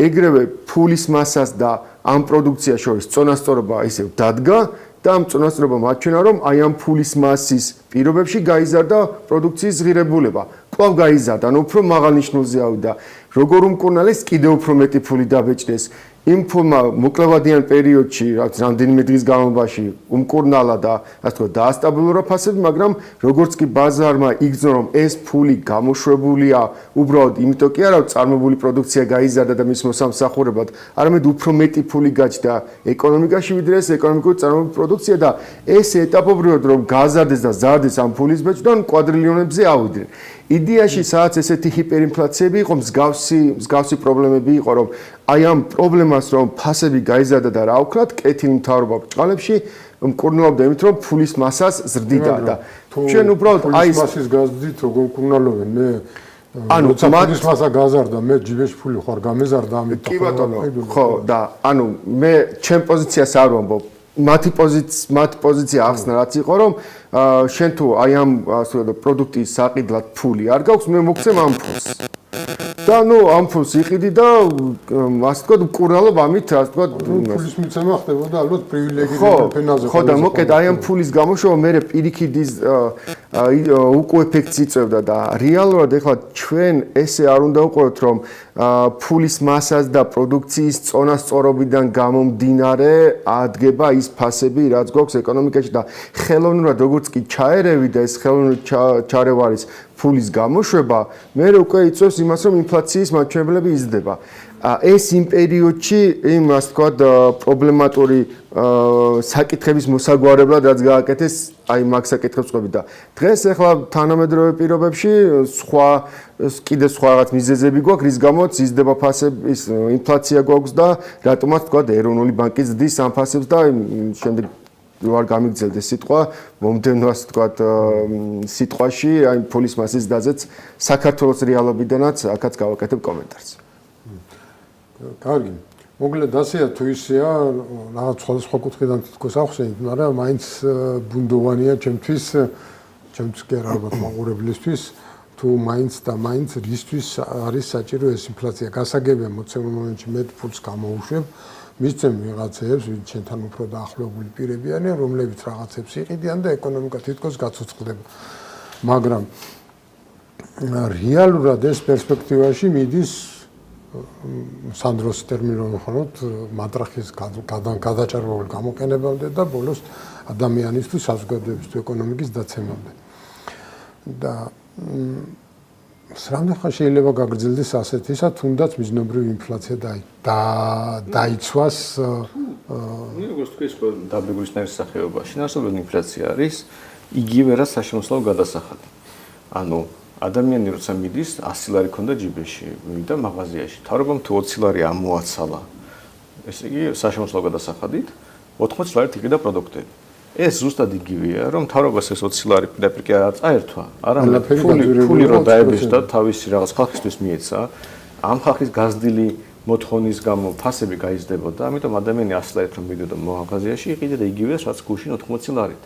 ეგრევე ფულის მასას და ამ პროდუქციას შორის წონასწორობა ისევ დადგა და ამ წონასწორობამ აჩვენა რომ აი ამ ფულის მასის პირობებში გაიზარდა პროდუქციის ღირებულება. კვლავ გაიზარდა, ანუ უფრო მაღალ ნიშნულზე ავიდა. როგორ უმკურნალეს კიდევ უფრო მეტი ფული დაბეჭდეს. იმ ფულმა მოკლევადიან პერიოდში, რაც რამდენიმე დღის განმავლობაში უმკურნალა და ასე ვთქვათ, დაასტაბილურა ფასები, მაგრამ როგორც კი ბაზარმა იგრძნო რომ ეს ფული გამოშვებულია უბრალოდ იმიტომ კი არა, რომ წარმოებული პროდუქცია გაიზარდა და მის მოსამსახურებლად, არამედ უფრო მეტი ფული გაჩნდა ეკონომიკაში, ვიდრე ეს ეკონომიკური წარმოებული პროდუქცია და ეს ეტაპობრივად რომ გაზარდეს და ზარდეს ამ ფულის ბეჭდვა, კვადრილიონებზე ავიდნენ. იდეაში სადაც ესეთი ჰიპერინფლაციები იყო, მსგავსი პრობლემები იყო, რომ აი ამ პრობლემას რომ ფასები გაიზარდა და რა ვქნათ, კეთილი მთავრობა ბჭყალებში მკურნალობდა იმით, რომ ფულის მასას ზრდიდა და ჩვენ უბრალოდ აი ფულის მასის გაზრდით როგორ მკურნალობენ მე ანუ ფულის მასა გაზარდა მე ჯიბეში ფული ხარ გამეზარდა ამით კი ბატონო ხო და ანუ მე ჩემ პოზიციას არ ვამბობ მათი პოზიცია ახსნა რაც იყო რომ შენ თუ აი ამ ასე ვთქვათ პროდუქტის საყიდლად ფული არ გაქვს მე მოგცემ ამ ფულს და ნუ ამ ფულს იყიდი და ასე ვთქვათ მკურნალობ ამით ასე ვთქვათ ფულის მიცემა ხდებოდა ალბათ პრივილეგირებულ ფენაზე ხო და მოკეთ აი ამ ფულის გამოშვება მე პირიქით ის უკუ ეფექტს იწევდა და რეალურად ეხლა ჩვენ ესე არ უნდა ვყუროთ რომ ფულის მასას და პროდუქციის წონასწორობიდან გამომდინარე ადგება ის ფასები რაც გვაქვს ეკონომიკაში და ხელოვნურად როგორც კი ჩაერევი და ეს ხელოვნური ჩარევა არის ფულის გამოშვება მე უკვე იწევს იმას რომ ინფლაციის მაჩვენებლები იზრდება ეს იმ პერიოდში იმ ასე ვთქვათ პრობლემატური საკითხების მოსაგვარებლად რაც გააკეთეს აი მაგ საკითხებს ყვები და დღეს ახლა თანამედროვე პირობებში კიდე სხვა რაღაც მიზეზები გვაქვს რის გამოც იზრდება ფასები ის ინფლაცია გვაქვს და რატომაც ვთქვათ ეროვნული ბანკი ზრდის ამ ფასებს და შემდეგ ვარ გამიგრძელდა სიტყვა მომდევნო ასე ვთქვათ სიტყვაში აი ფულის მასის დაზეც საქართველოს რეალობიდანაც აქაც გავაკეთებ კომენტარს კარგი. მოგლედ ასეა თუ ისეა, რაღაც სხვადასხვა კუთხიდან თითქოს ახსენეთ, მაგრამ მაინც ბუნდოვანია ჩემთვის კი არა ალბათ მაყურებლისთვის, თუ მაინც და მაინც რისთვის არის საჭირო ეს ინფლაცია. გასაგებია მოცემულ მომენტში მე ფულს გამოუშვებ, მისცემ ვიღაცებს, ვინც ჩვენთან უფრო დაახლოებული პირები არიან, რომლებიც რაღაცებს იყიდიან და ეკონომიკა თითქოს გაცოცხლდება. მაგრამ რეალურად ეს პერსპექტივაში მიდის სანდროს ტერმინი ხაროთ მატრახის გადაჭარბებული გამოყენებამდე და ბოლოს ადამიანისთვის საზოგადოებისთვის ეკონომიკის დაცემამდე. და სრამდე ხან შეიძლება გაგრძელდეს ასეთისა, თუნდაც მიზნობრივი ინფლაცია დაიცვას. როგორც თქვი, ეს დაბეგვისნაირ სახეობაში, ნაცნობად ინფლაცია არის იგივე რა საშემოსავლო გადასახადი. ანუ ადამიანი როცა მიდის 100 ლარი ქონდა ჯიბეში, მივიდა მაღაზიაში. თავრობამ თუ 20 ლარი ამოაცალა ესე იგი საშემოსავლო გადასახადით 80 ლარით იყიდა პროდუქტები. ეს ზუსტად იგივეა, რომ მთავრობას ეს 20 ლარი პირდაპირ კი არ წაერთვა, არამედ ფული რო დაებეჭდა და თავისი რაღაც ხალხისთვის მიეცა, ამ ხალხის გაზრდილი მოთხოვნის გამო ფასები გაიზრდებოდა, ამიტომ ადამიანი 100 ლარით რომ მიდიოდა მაღაზიაში, იყიდა იგივე, რაც გუშინ 80 ლარით.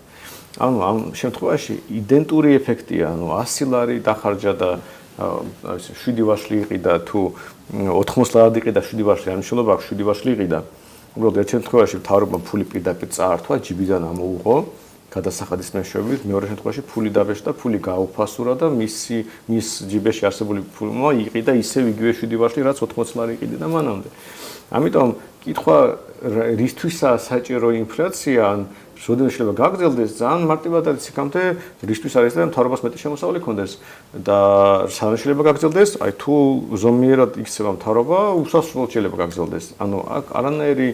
ანუ ამ შემთხვევაში იდენტური ეფექტია, ანუ 100 ლარი დახარჯა და 7 ვაშლი იყიდა თუ 80 ლარი იყიდა 7 ვაშლი, ამ შემთხვევაში აქ 7 ვაშლი იყიდა. უბრალოდ ერთ შემთხვევაში მთავრობამ ფული პირდაპირ წაართვა, ჯიბიდან ამოუღო გადასახადის მეშვეობით, მეორე შემთხვევაში ფული დაბეჭდა, ფული გაუფასურა და მის ჯიბეში არსებული ფულმა იყიდა ისევ იგივე 7 ვაშლი, რაც 80 ლარი იყიდა მანამდე. ამიტომ კითხვა რისთვისაა საჭირო ინფლაცია, ან როდესაც შეიძლება გაგრძელდეს, ძალიან მარტივად არის იქამდე რისთვის არის და მთავრობას მეტი შემოსავალი ქონდეს და სანამ შეიძლება გაგრძელდეს, აი თუ ზომიერად იქცევა მთავრობა, უსასრულოდ შეიძლება გაგრძელდეს. ანუ აქ არანაირი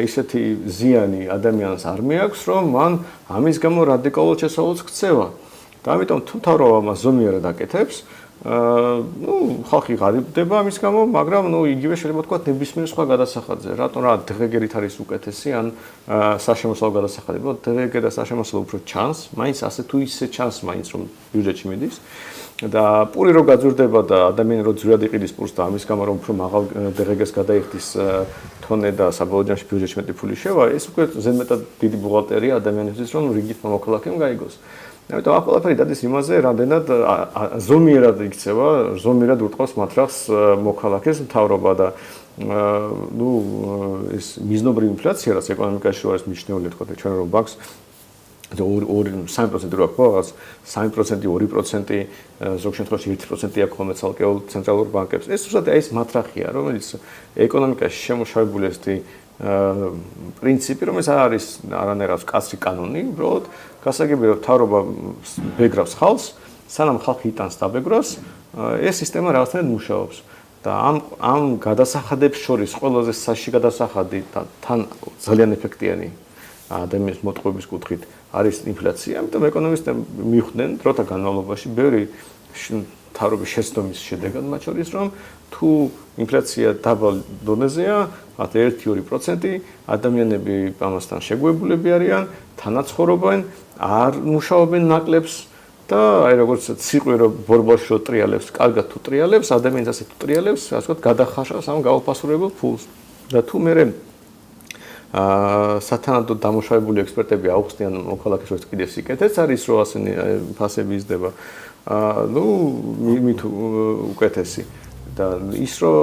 ისეთი ზიანი ადამიანს არ მეაქვს, რომ მან ამის გამო რადიკალურად შესაძლოა ქცევა. და ამიტომ თუ მთავრობა მას ზომიერად აკეთებს, ხალხი ღარიბდება ამის გამო, მაგრამ იგივე შეიძლება თქვა ნებისმიერ სხვა გადასახადზე. რატომ რა დღეგერით არის უკეთესი ან საშემოსავლო გადასახადი? დღეგერ და საშემოსავლო უფრო ჩანს, მაინც ასე თუ ისე ჩანს მაინც რომ ბიუჯეტში მიდის. და პური რო გაძვირდება და ადამიანი რო ძვირად იყიდის პურს და ამის გამო რომ უფრო მაღალ დღეგერს გადაიხდის თონე და საბოლოო ჯამში ბიუჯეტში მეტი ფული შევა, ეს უკვე ზედმეტად დიდი ბუღალტერია ადამიანისთვის, რომ რიგით მოქალაქემ გაიგოს. ამიტომ აქ ყველაფერი დადის იმაზე, რამდენად ზომიერად იქცევა, ზომიერად ურტყავს მატრახს მოქალაქეს მთავრობა და ეს მიზნობრივი ინფლაცია, რაც ეკონომიკაში არის მნიშვნელოვანი, თქვა ჩვენ რომ ბანკს 3% რო აქვს, 3%, 2%, ზოგ შემთხვევაში 1% აქვს ხოლმე ცალკეულ ცენტრალურ ბანკებს. ეს უბრალოდ ეს მატრახია, რომელიც ეკონომიკაში შემოშავებული ეს პრინციპი, რომელიც არის არანაირად კაცრი კანონი, უბრალოდ გასაგებია რომ მთავრობა ბეგრავს ხალხს, სანამ ხალხი იტანს დაბეგრავს, ეს სისტემა რაღაცნაირად მუშაობს. და ამ გადასახადებს შორის ყველაზე საშიში გადასახადი და თან ძალიან ეფექტიანი ადამიანის მოტყუების კუთხით არის ინფლაცია. ამიტომ ეკონომისტები მიხვდნენ დროთა განმავლობაში ბევრი მთავრობის შეცდომის შედეგად, მათ შორის რომ თუ ინფლაცია დაბალ დონეზეა, 1-2%, ადამიანები ამასთან შეგუებულები არიან, თანაცხოვრობენ, არ მუშაობენ ნაკლებს და აი როგორც ციყვი რომ ბორბალში რო ტრიალებს, კარგად თუ ტრიალებს, ადამიანს ასე თუ ტრიალებს, ასე ვთქვათ, გადახაშავს ამ გაუფასურებელ ფულს. და თუ მე სათანადოდ დამუშავებული ექსპერტები აუხსნიან მოქალაქეს რომ კიდევ სიკეთეც არის რომ ასენი ფასები იზრდება. მით უკეთესი და ის რომ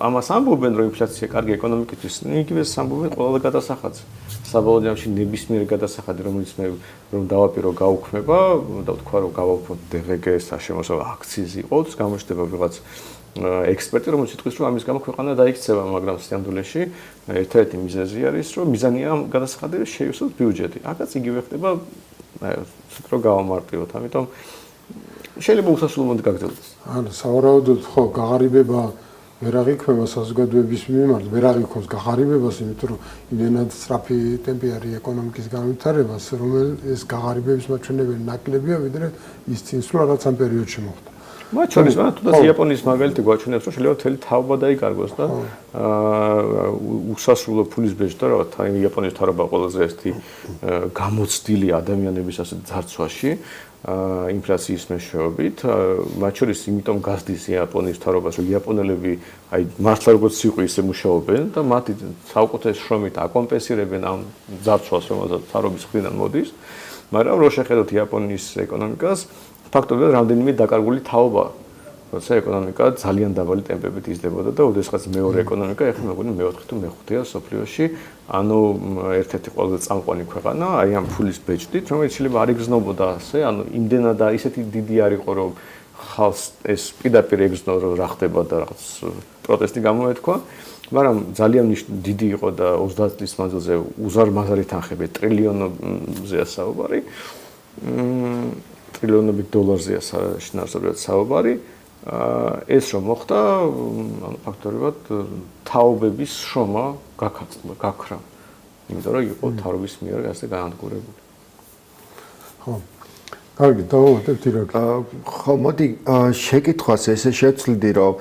ამას ამბობენ რომ ინფლაცია კარგი ეკონომიკისთვის, იგივეს ამბობენ ყველა გადასახადზე. საბოლოო ჯამში ნებისმიერი გადასახადი, რომელიც მე რომ დავაპირო გაუქმება და ვთქვა რომ გავაუქმოთ დღეგ საშემოსავლო აქციზი იყოს, გამოჩნდება ვიღაც ექსპერტი, რომელიც იტყვის რომ ამის გამო ქვეყანა დაიქცევა, მაგრამ სიამდვილეში ერთ-ერთი მიზეზი არის რომ მიზანია ამ გადასახადების შეივსოს ბიუჯეტი. აქაც იგივე ხდება, ცოტა რომ გავამარტივოთ, ამიტომ შეიძლება უსასრულოდ გაგრძელდეს. ანუ სავარაუდოდ ხო გაღარიბება ვერ აღიქმება საზოგადოების მიმართ, ვერ აღიქვამს გაღარიბებას, იმიტომ რომ იმენად სწრაფი ტემპი არის ეკონომიკის განვითარებას, რომელიც ეს გაღარიბების მაჩვენებელი ნაკლებია, ვიდრე ის წინსვლა, რაც ამ პერიოდში მოხდა. მათ შორის თუნდაც იაპონიის მაგალითი გვაჩვენებს, რომ შეიძლება მთელი თაობა დაიკარგოს და უსასრულო ფულის ბეჭდა, რა თქმა უნდა, იაპონიის მთავრობა ყველაზე ერთი გამოცდილი ადამიანების ასე ძარცვაში ინფლაციის მეშვეობით, მათ შორის იმიტომ გასდის იაპონიის მთავრობას, რომ იაპონელები აი მართლა როგორც სიყვი ისე მუშაობენ და მათი საუკეთესო შრომით აკომპენსირებენ ამ ძარცვას, რომელსაც მთავრობის მხრიდან მოდის, მაგრამ რო შეხედოთ იაპონიის ეკონომიკას, ფაქტობრივად რამდენიმე დაკარგული თაობა, როცა ეკონომიკა ძალიან დაბალი ტემპებით იზრდებოდა და ოდესღაც მეორე ეკონომიკა ეხლა მეგონი მეოთხე თუ მეხუთეა სოფლიოში, ანუ ერთ-ერთი ყველაზე წამყვანი ქვეყანა, აი ამ ფულის ბეჭდით, რომელიც შეიძლება არ იგრძნობოდა ასე, ანუ იმდენად და ისეთი დიდი არ იყო, რომ ხალხს ეს პირდაპირ ეგრძნო, რომ რა ხდება და რაღაც პროტესტი გამოეთქვა, მაგრამ ძალიან დიდი იყო და 30 წლის მანძილზე უზარმაზარი თანხები ტრილიონზეა საუბარი. ტრილიონობით დოლარზეა შინაარსობრივად საუბარი. ეს რომ მოხდა, ანუ ფაქტობრივად თაობების შრომა გაქრა. იმიტომ რომ იყო თაობის მიერ ასე განადგურებული. ხო. კარგი, დავუმატებთ ირაკლი. ხო, მოდი შეკითხვას ესე შევცვლიდი, რომ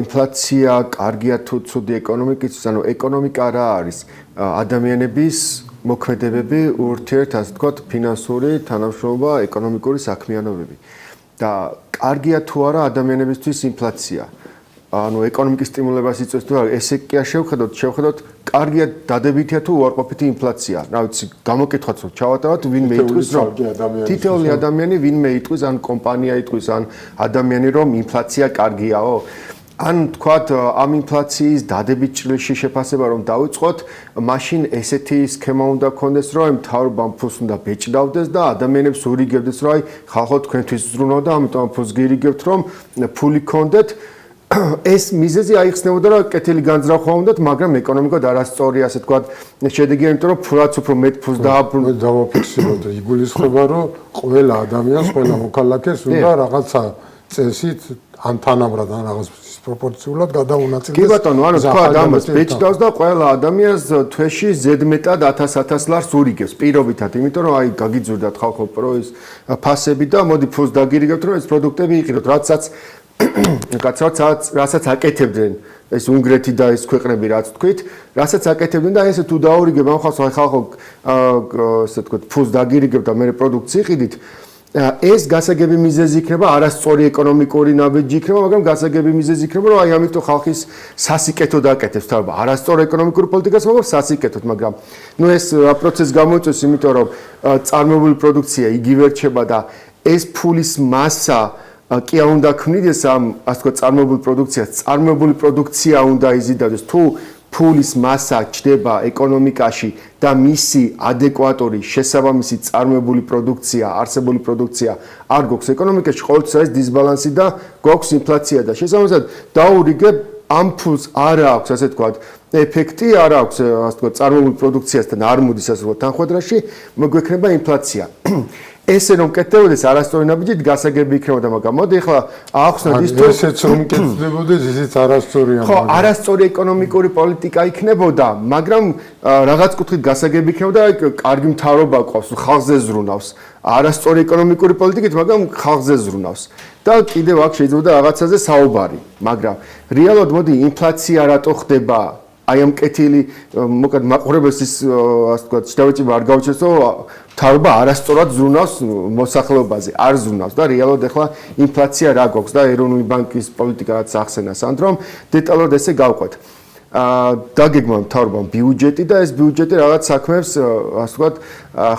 ინფლაცია კარგია თუ ცუდი ეკონომიკისთვის, ანუ ეკონომიკა რა არის? ადამიანების მოქმედებები, ურთიერთ, ასე ვთქვათ, ფინანსური თანამშრომლობა, ეკონომიკური საქმიანობები. და კარგია თუ არა ადამიანებისთვის ინფლაცია? ანუ ეკონომიკის სტიმულებას იწვევს თუ არა, ესე კი არ შევხედოთ, კარგია დადებითია თუ უარყოფითი ინფლაცია. რა ვიცი, გამოკითხვაც ჩავატაროთ, ვინმე იტყვის, რომ თითოეული ადამიანი ვინმე იტყვის, ან კომპანია იტყვის, ან ადამიანი რომ ინფლაცია კარგიაო. ან თქვათ, ამ ინფლაციის დადებით ჭრილში შეფასება რომ დავიწყოთ, მაშინ ესეთი სქემა უნდა გქონდეს, რომ მთავრობამ ფულს უნდა ბეჭდავდეს და ადამიანებს ურიგებდეს, რომ აი, ხალხო თქვენთვის ზრუნავდა, ამიტომ ფულს გირიგებთ, რომ ფული გქონდეთ. ეს მიზეზი აიხსნებოდა რომ კეთილი განზრახვა უნდათ, მაგრამ ეკონომიკად არასწორი, ასე ვთქვათ, შედეგია, იმიტომ რომ ფულაც უფრო მეტ ფულს დააბრუნებს. დავაფიქსიროთ, იგულისხმება, რომ ყველა ადამიანს, ყველა მოქალაქეს უნდა რაღაცა წესით ან თანაბრად ან რაღაც პროპორციულად გადაუნაწილდეს. კი ბატონო, ანუ თქვა ამას ბეჭდავს და ყველა ადამიანს თვეში ზედმეტად 1000 ლარს ურიგებს პირობითად, იმიტომ რომ აი გაგიძურდათ ხალხო პროის ფასები და მოდი ფულს დაგირიგებთ, რომ ეს პროდუქტები იყიდოთ, რასაც აკეთებდნენ ეს უნგრეთი და ეს ქვეყნები, რაც თქვით, რასაც აკეთებდნენ და ესე თუ დაურიგებ ამ ხალხს, აი ხალხო ასე ვთქვათ, ფულს დაგირიგებთ და მე პროდუქცია იყიდით. ეს გასაგები მიზეზი იქნება, არასწორი ეკონომიკური ნაბიჯი იქნება, მაგრამ გასაგები მიზეზი იქნება, რომ აი ამიტომ ხალხის სასიკეთო დაკეთებს თავი. არასწორი ეკონომიკური პოლიტიკას მოგვაქვს სასიკეთოდ, მაგრამ ნუ ეს პროცესი გამოიწვევს, იმიტომ რომ წარმოებული პროდუქცია იგივე რჩება და ეს ფულის მასა კი არ უნდა ქმნიდეს ამ ასე ვთქვათ წარმოებული პროდუქციას, წარმოებული პროდუქცია უნდა იზიდავდეს თუ ფულის მასა ჩდება ეკონომიკაში და მისი ადეკვატური შესაბამისი წარმოებული პროდუქცია, არსებული პროდუქცია არ გვაქვს ეკონომიკაში, ყოველთვის არის დისბალანსი და გვაქვს ინფლაცია და შესაბამისად დაურიგებ ამ ფულს არ აქვს ასე ვთქვათ ეფექტი, არ აქვს ასე ვთქვათ წარმოებული პროდუქციასთან არ მოდის ასე ვთქვათ თანხმდროში, მოგვექნება ინფლაცია. ესე რომ კეთდებოდეს არასწორი ნაბიჯით გასაგები იქნებოდა, მაგრამ მოდი ახლა აახსნათ ის თუ ესეც რომ კეთდებოდეს, ისიც არასწორია. ხო, არასწორი ეკონომიკური პოლიტიკა იქნებოდა, მაგრამ რაღაც კუთხით გასაგები იქნებოდა, კარგი მთავრობა ყავს, ხალხზე ზრუნავს. არასწორი ეკონომიკური პოლიტიკით, მაგრამ ხალხზე ზრუნავს. და კიდევ აქ შეიძლება რაღაცაზე საუბარი, მაგრამ რეალურად მოდი ინფლაცია რატო ხდება? აი ამ კეთილი მოკლედ მაყურებელს ის ასე ვთქვათ, შედავეჭება არ გავუჩნდეს, რომ მთავრობა არასწორად ზრუნავს მოსახლეობაზე, არ ზრუნავს და რეალურად ახლა ინფლაცია რა გვაქვს და ეროვნული ბანკის პოლიტიკა რაც ახსენა სანდრომ, დეტალურად ესე გავყვეთ. დაგეგმა მთავრობამ ბიუჯეტი და ეს ბიუჯეტი რაღაც საქმეებს ასე ვთქვათ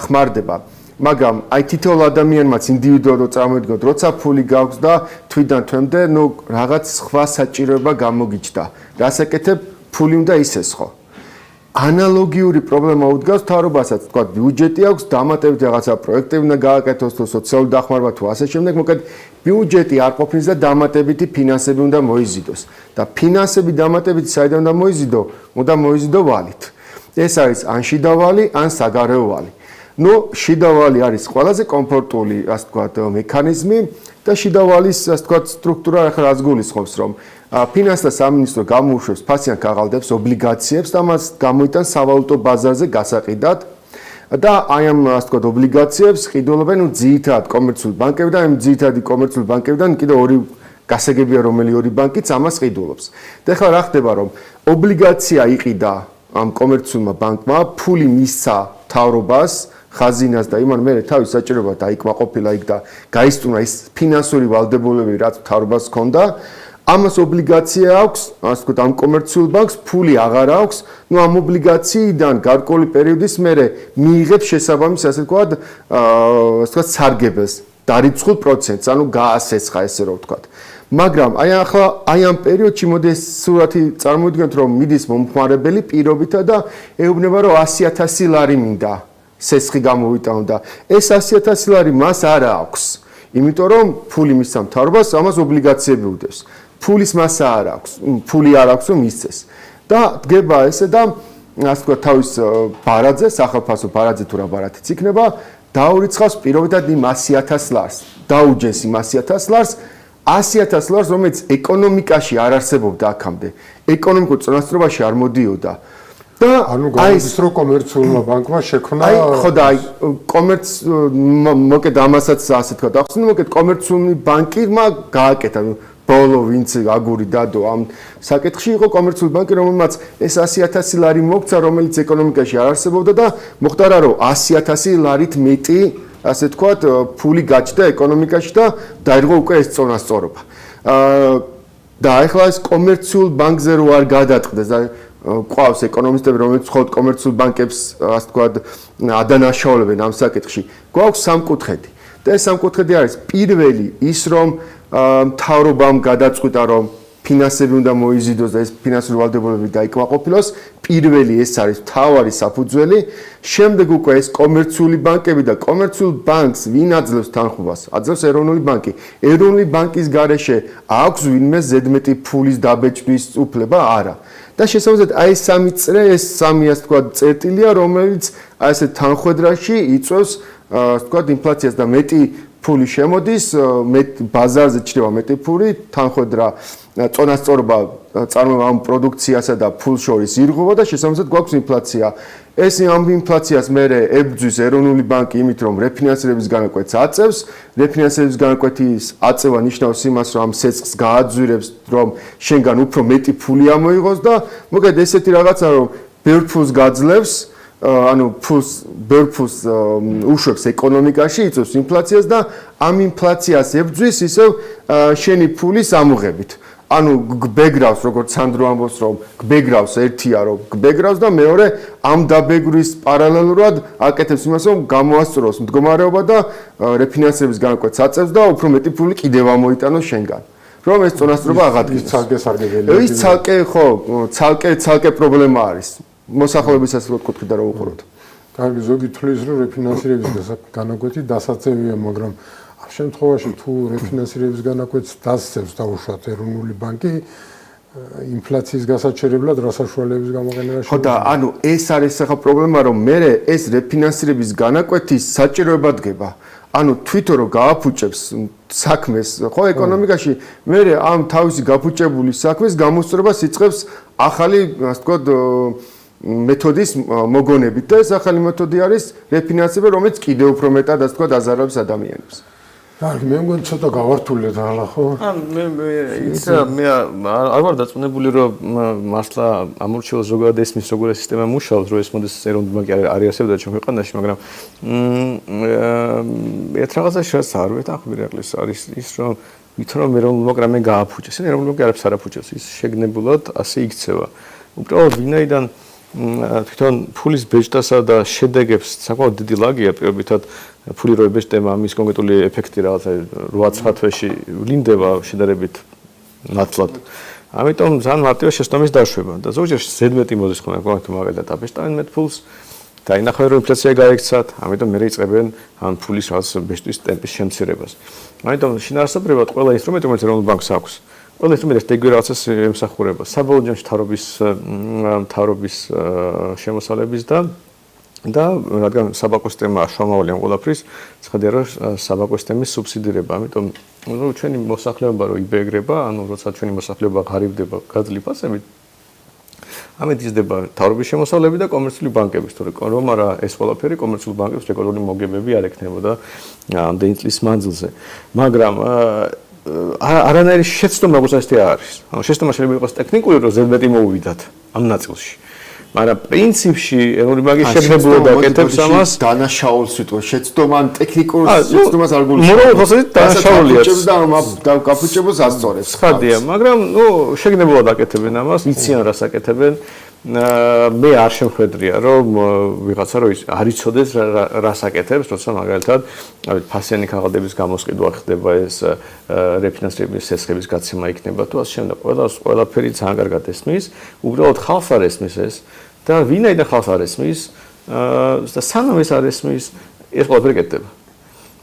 ხმარდება. მაგრამ აი თითოეულ ადამიანმაც ინდივიდუალურად წარმოიდგინოთ, როცა ფული გაქვს და თვიდან თვემდე, ნუ რაღაც სხვა საჭიროება გამოგიჩნდა. რას აკეთებ? ფული უნდა ისეს ხო? ანალოგიური პრობლემა უდგას მთავრობასაც, თქვა ბიუჯეტი აქვს, დამატებით რაღაცა პროექტები უნდა გააკეთოს, თუ სოციალური დახმარება თუ ასე შემდეგ, მოკლედ ბიუჯეტი არ ყოფნის და დამატებითი ფინანსები უნდა მოიზიდოს. და ფინანსები დამატებითი საიდან უნდა მოიზიდო? უნდა მოიზიდო ვალით. ეს არის ან შიდა ვალი, ან საგარეო ვალი. ნუ შიდა ვალი არის ყველაზე კომფორტული, ასე ვთქვათ, მექანიზმი და შიდა ვალის, ასე ვთქვათ, სტრუქტურა ახლა რაც გულისხმობს, რომ ფინანსთა სამინისტრო გამოუშვებს ფასიან კაღალდებს, ობლიგაციებს და მას გამოიტანს სავალუტო ბაზარზე გასაყიდად და აი ამ ასე ვთქვათ ობლიგაციებს ყიდულობენ ძირითადად კომერციული ბანკები და ამ ძირითადი კომერციული ბანკებიდან კიდევ ორი გასაგებია, რომელი ორი ბანკიც ამას ყიდულობს. და ახლა რა ხდება, რომ ობლიგაცია იყიდა ამ კომერციულმა ბანკმა, ფული მისცა მთავრობას, ხაზინას და იმან მერე თავის საჭიროება დაიკმაყოფილა იქ და გაისტუმრა ის ფინანსური ვალდებულებები, რაც მთავრობას ჰქონდა. ამას ობლიგაცია აქვს, ასე ვთქვათ, ამ კომერციულ ბანკს ფული აღარ აქვს, ნუ ამ ობლიგაციიდან გარკვეული პერიოდის მერე მიიღებს შესაბამის, ასე ვთქვათ, სარგებელს, დარიცხულ პროცენტს, ანუ გაასესხა, ესე რომ ვთქვათ. მაგრამ აი ახლა აი ამ პერიოდში მოდი ეს სურათი წარმოვიდგინოთ, რომ მიდის მომხმარებელი პირობითა და ეუბნება, რომ 100,000 ლარი მინდა სესხი გამოვიტანო და ეს 100,000 ლარი მას არ აქვს, იმიტომ რომ ფული მისცა მთავრობას, ამას ობლიგაციები უდევს. ფულის მასა არ აქვს, ფული არ აქვს რომ მისცეს. და დგება ესე და ასე ვთქვათ, თავის ბარაძე, სახელმწიფო ბარაძე თუ რა ბარათიც იქნება, დაურიცხავს პირობითად იმ 100,000 ლარს. დაუჯეს იმ 100,000 ლარს, 100,000 ლარს, რომელიც ეკონომიკაში არ არსებობდა აქამდე. ეკონომიკურ წონასწორობაში არ მოდიოდა. და ანუ გამოდის რომ კომერციულმა ბანკმა შექმნა ხო და მოკეთ ამასაც ასე თქვა ახსნი მოკეთ კომერციული ბანკმა გააკეთა ბოლო ვინც აგური დადო ამ საკითხში იყო კომერციული ბანკი რომელმაც ეს 100,000 ლარი მოგცა რომელიც ეკონომიკაში არ არსებობდა და მოხდარა რომ 100,000 ლარით მეტი ასე თქვა ფული გაჩნდა ეკონომიკაში და დაირღვა უკვე ეს წონასწორობა და ახლა ეს კომერციულ ბანკზე რო არ გადაწყდეს და ყავს ეკონომისტები რომელიც მხოლოდ კომერციულ ბანკებს ასე თქვა ადანაშაულებენ ამ საკითხში გვაქვს სამკუთხედი და ეს სამკუთხედი არის პირველი ის რომ მთავრობამ გადაწყვიტა რომ ფინანსები უნდა მოიზიდოს და ეს ფინანსური ვალდებულებები დაიკმაყოფილოს პირველი ეს არის მთავარი საფუძველი შემდეგ უკვე ეს კომერციული ბანკები და კომერციულ ბანკს ვინ აძლევს თანხმობას აძლევს ეროვნული ბანკი ეროვნული ბანკის გარეშე აქვს ვინმე ზედმეტი ფულის დაბეჭდის უფლება არა და შესაბამისად აი სამი წრე ეს სამი ასე თქვა წერტილია რომელიც აი ესე თანხwebdriverში იწვევს ასე თქვა ინფლაციას და მეტი ფული შემოდის ბაზარზე ჩრდება მეტი ფული თანხwebdriver წონასწორობა წარმოება ამ პროდუქციასა და ფულს შორის ირღვევა და შესაბამისად გვაქვს ინფლაცია ეს ამ ინფლაციას მერე ებრძვის ეროვნული ბანკი იმით რომ რეფინანსირების განაკვეთს აწევს რეფინანსირების განაკვეთის აწევა ნიშნავს იმას რომ ამ სეწყს გააძვირებს რომ შენგან უფრო მეტი ფული ამოიღოს და მოგეთ ესეთი რაღაცა რომ ბევრ ფულს გაძლევს ანუ ბევრ ფულს უშვებს ეკონომიკაში იწვევს ინფლაციას და ამ ინფლაციას ებრძვის ისევ შენი ფულის ამოღებით ანუ გბეგრავს როგორც სანდრო ამბობს რომ გბეგრავს ერთია რომ გბეგრავს და მეორე ამ დაბეგრვის პარალელურად აკეთებს იმას რომ გამოასწოროს მდგომარეობა და რეფინანსირების განაკვეთს აწევს და უფრო მეტი ფული კიდევ ამოიტანოს შენგან რომ ეს წონასწორობა აღადგინოს ცალკე სარგებელია ის ცალკე ხო ცალკე პრობლემა არის მოსახლეობისას რო ვკითხავთ რა უყუროთ კარგი ზოგი თვლის რომ რეფინანსირების განაკვეთი დასაცავია მაგრამ ამ შემთხვევაში თუ რეფინანსირების განაკვეთს დასცემს დაუშვათ ეროვნული ბანკი ინფლაციის გასაჩერებლად რა საშუალების გამოყენება ხო და ანუ ეს არის ახლა პრობლემა რომ მე ეს რეფინანსირების განაკვეთის საჭიროება დგება ანუ თვითონ რომ გააფუჭებს საქმეს ხო ეკონომიკაში მე ამ თავისი გაფუჭებული საქმის გამოსწორებას იწყებს ახალი ასე ვთქვათ მეთოდის მოგონებით და ეს ახალი მეთოდი არის რეფინანსება რომელიც კიდევ უფრო მეტად ასე ვთქვათ აზარებს ადამიანებს კარგი მე მგონი ცოტა გავართულეთ ახლა ხო მე არ ვარ დაწუნებული რომ მართლა ამორჩეულ ზოგადად ესმის როგორი სისტემა მუშაობს რომ ეს მოდის ეროვნული ბანკი არ იარსებდა ჩვენ ქვეყანაში მაგრამ ერთ რაღაცა შეც არ ვეთანხმები რეალს არის ის რომ ვითომ ეროვნული ბანკი რამე გააფუჭეს ეროვნული ბანკი არაფერს არ აფუჭებს ის შეგნებულად ასე იქცევა უბრალოდ ვინაიდან თვითონ ფულის ბეჭდასა და შედეგებს საკმაოდ დიდი ლაგია პირობითად ფული რო ებეჭდება ამის კონკრეტული ეფექტი რაღაცა 8-9 თვეში ვლინდება შედარებით ნაცვლად. ამიტომ ძალიან მარტივია შეცდომის დაშვება და ზოგჯერ ზედმეტი მოდის ხოლმე კონკრეტულ მაგალითად აბეჭდავენ მეტ ფულს და ინახავენ რომ ინფლაცია გაიქცათ, ამიტომ მე იწყებენ ამ ფულის რაღაც ბეჭდვის ტემპის შემცირებას. ამიტომ შინაარსობრივად ყველა ინსტრუმენტი რომელიც ეროვნულ ბანკს აქვს ყველა ინსტრუმენტი ეგრე რაღაცას ემსახურება. საბოლოო ჯამში მთავრობის შემოსავლების და რადგან საბაკო სისტემა შრომავალი ამ ყველაფრის, ცხადია რომ საბაკო სისტემის სუბსიდირება. ამიტომ ჩვენი მოსახლეობა რო იბეგრება, ანუ როცა ჩვენი მოსახლეობა ღარიბდება გაძლიერება ფასებით, ამით იზრდება მთავრობის შემოსავლები და კომერციული ბანკების, თორე რომ არა ეს ყველაფერი კომერციული ბანკების რეგულარული მოგებები არ ექნებოდა ამდენი წლის მანძილზე. მაგრამ არანაირი შეცდომა უბრალოდ არის. ანუ შეცდომა შეიძლება იყოს ტექნიკური, რომ ზედმეტი მოუვიდათ ამ ნაწილში. მაგრამ პრინციპში ეროვნული ბანკი შეგნებულად აკეთებს ამას დანაშაულს ვიტყვი შეცდომა ან ტექნიკურ შეცდომას არ გულისხმობს. მორალურად ხოსით დანაშაულია. და გაფუჭებას ასწორებს. ხადია, მაგრამ შეგნებულად აკეთებენ ამას, იციან რას აკეთებენ. მე არ შემხედრია რომ ვიღაცა რო არ იცოდეს რას აკეთებს, როცა მაგალითად ფასიანი ქაღალდების გამოსყიდვა ხდება ეს რეფინანსირების სესხების გაცემა იქნება თუ ასე შემდეგ. ყველაფერი ძალიან კარგად ესმის, უბრალოდ ხალხს არ ესმის ეს და ვინაიდან ხალხს არ ესმის და სანამ ეს არ ესმის, ეს ყველაფერი კეთდება.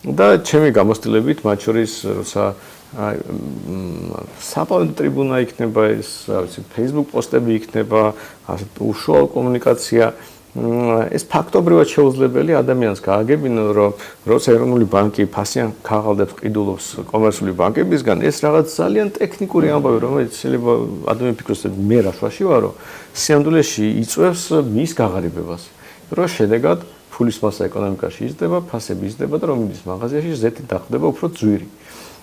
და ჩემი გამოცდილებით მათ შორის როცა საპარლამენტო ტრიბუნა იქნება ეს, რა ვიცი, Facebook პოსტები იქნება, ასე უშუალო კომუნიკაცია ეს ფაქტობრივად შეუძლებელი ადამიანს გააგებინო, რომ როცა ეროვნული ბანკი ფასიან ქაღალდებს ყიდულობს კომერციული ბანკებისგან, ეს რაღაც ძალიან ტექნიკური ამბავი, რომელიც შეიძლება ადამიანი ფიქრობს, მე რა შვაში ვარო, სიამდვილეში იწვევს მის გაღარიბებას. რომ შედეგად ფულის მასა ეკონომიკაში იზრდება, ფასები იზრდება და რომ მიდის მაღაზიაში, ზეთი დახდება უფრო ძვირი.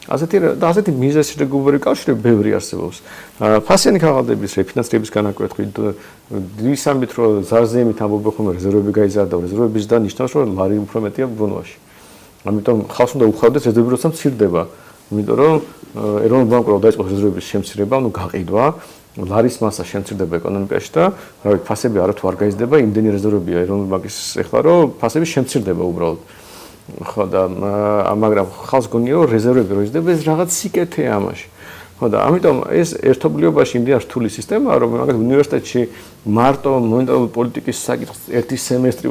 ასეთი მიზეზშეგუებრივი კავშირები ბევრი არსებობს. ფასიანი ქაღალდების რეფინანსირების განაკვეთქვით, ისამით რომ ზარზემით ამბობენ ხოლმე რეზერვები გაიზარდა, რეზერვების და ნიშნავს რომ ლარი უფრო მეტია ბრუნვაში. ამიტომ ხალხს უნდა უხავდეს რეზერვები როცა მცირდება, იმიტომ რომ ეროვნულ ბანკს რო დაიწყოს რეზერვების შემცირება, ანუ გაყიდვა, ლარის მასა შემცირდება ეკონომიკაში და რავი ფასები არათუ არ გაიზრდება, იმდენი რეზერვებია ეროვნული ბანკის ეხლა რომ ფასები შემცირდება უბრალოდ. ხო და მაგრამ ხალხს გონია რომ რეზერვები რო იზრდება ეს რაღაც სიკეთეა ამაში. ხო და ამიტომ ეს ერთობლიობაში იმდენად რთული სისტემაა რომ მაგალითად უნივერსიტეტში მარტო მონეტარული პოლიტიკის საკითხს ერთი სემესტრი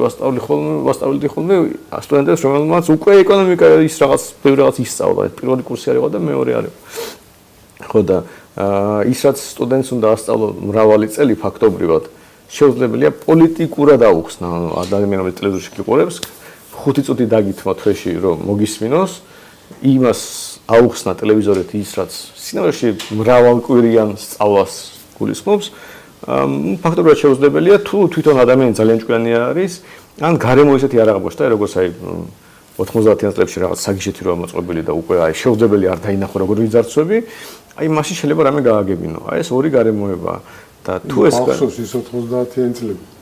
ვასწავლდი ხოლმე სტუდენტებს რომელმაც უკვე ეკონომიკა ის რაღაც ბევრი რაღაც ისწავლა. პირველი კურსი არ იყო და მეორე არ იყო. ხო და ის რაც სტუდენტს უნდა ასწავლო მრავალი წელი ფაქტობრივად შეუძლებელია პოლიტიკურად აუხსნა ადამიანს რომელიც ტელევიზორში გიყურებს 5 წუთი დაგითმა თვეში რომ მოგისმინოს იმას აუხსნა ტელევიზორით ის რაც სინამდვილეში მრავალკვირიან სწავლას გულისხმობს ფაქტობრივად შეუძლებელია თუ თვითონ ადამიანი ძალიან ჭკვიანი არის ან გარემო ისეთი არ აღმოჩნდა როგორც აი 90-იან წლებში რაღაც საგიშეთი როა მოწყობილი და უკვე აი შეუძლებელი არ დაინახო როგორ ვიძარცვები აი მაშინ შეიძლება რამე გააგებინო აი ეს ორი გარემოებაა და თუ ეს გახსოვს ის 90-იან წლები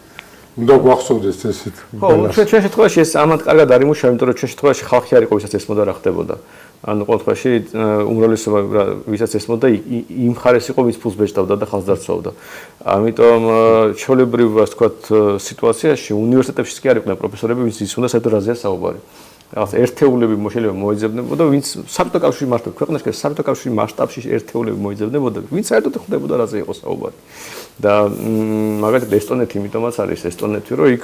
უნდა გვახსოვდეს ესეთ ხო ჩვენ შემთხვევაში ეს ამათ კარგად არ იმუშავა იმიტომ რომ ჩვენ შემთხვევაში ხალხი არ იყო ვისაც ესმოდა რა ხდებოდა ანუ ყოველ შემთხვევაში უმრავლესობა ვისაც ესმოდა იმ ხარეს იყო ვის ფულს ბეჭდავდა და ხალხს დარწმუნდა ამიტომ ჩვეულებრივ ასე ვთქვათ სიტუაციაში უნივერსიტეტებში კი არ იყვნენ პროფესორები ვინც ის უნდა საერთოდ რაზეა საუბარი რაღაც ერთეულები შეიძლება მოიძებნებოდა ვინც საბჭოთა კავშირის მასშტაბში ქვეყნაში საბჭოთა კავშირის მასშტაბში ერთეულები მოიძებნებოდა ვინც საერთოდ ხვდებოდა რაზე იყო საუბარი და მაგალითად ესტონეთი იმიტომაც არის ესტონეთი რომ იქ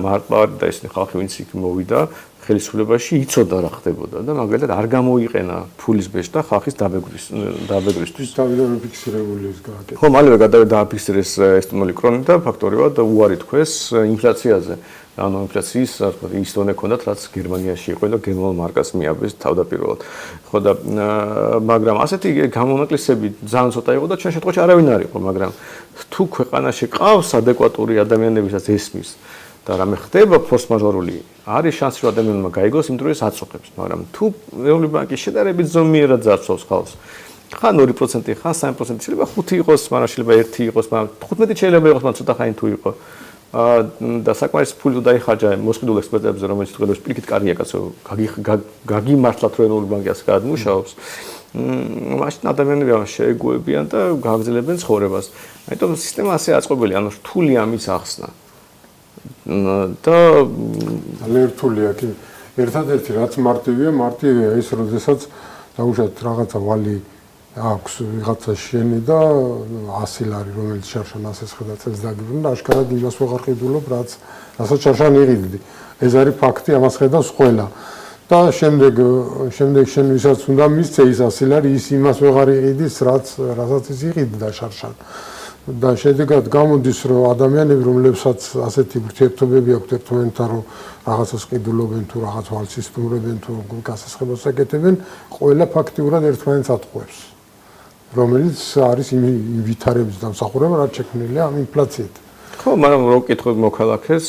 მარტყარი და ისინი ხალხი ვინც იქ მოვიდა ხელისუფლებაში იცოდა რა ხდებოდა და მაგალითად არ გამოიყენა ფულის ბეჭდა ხალხის დაბეგვისთვის თავიდან ფიქსირებული ის გააკეთა ხო მალევე დააფიქსირეს ესტონური კრონი და ფაქტობრივად უარი თქვეს ინფლაციაზე ანუ ინფლაციის რა თქმა უნდა ის დონე ჰქონდათ რაც გერმანიაში იყო და გერმანულ მარკას მიაბეს თავდაპირველად ხო და მაგრამ ასეთი გამონაკლისები ძალიან ცოტა იყო და ჩვენ შემთხვევაში არავინ არ იყო მაგრამ თუ ქვეყანაში ყავს ადეკვატური ადამიანებისაც ესმის და რამე ხდება ფორს-მაჟორული არის შანსი რომ ადამიანმა გაიგოს იმიტომ რომ ეს აწუხებს მაგრამ თუ ეროვნული ბანკი შედარებით ზომიერად ძარცვავს ხალხს ხან 2% ხან 3% შეიძლება 5 იყოს მაგრამ შეიძლება 1 იყოს მაგრამ 15 შეიძლება იყოს მაგრამ ცოტა ხანი თუ იყო და საკმარის ფული დაიხარჯა მოსყიდულ ექსპერტებზე რომელიც თქოს პირიქით კარგია კაცო გაგიმართლათ რომ ეროვნული ბანკი ასე გადმუშაობს მაშინ ადამიანები ამ შეეგუებიან და გააგრძელებენ ცხოვრებას ამიტომ სისტემა ასე აწყობილი ანუ რთულია ამის ახსნა და ძალიან რთულია კი ერთადერთი რაც მარტივია ის როდესაც დაუშვათ რაღაცა ვალი აქვს ვიღაცა შენი და 100 ლარი რომელიც შარშან ასეს ხედა წელს დაგიბრუნდა და აშკარად იმას ვეღარ ყიდულობ რასაც შარშან იღიდი ეს არის ფაქტი ამას ხედავს ყველა და შემდეგ შენ ვისაც უნდა მისცე ის 100 ლარი ის იმას ვეღარ იყიდის რასაც ის იყიდდა შარშან და შედეგად გამოდის რომ ადამიანები რომლებსაც ასეთი ურთიერთობები აქვთ ერთმანეთთან რომ რაღაცას ყიდულობენ თუ რაღაც ვალს ისტუმრებენ თუ გასასხებას აკეთებენ ყველა ფაქტიურად ერთმანეთს ატყუებს რომელიც არის იმ ვითარების დამსახურება რაც შექმნილია ამ ინფლაციით ხო მაგრამ რო კითხოთ მოქალაქეს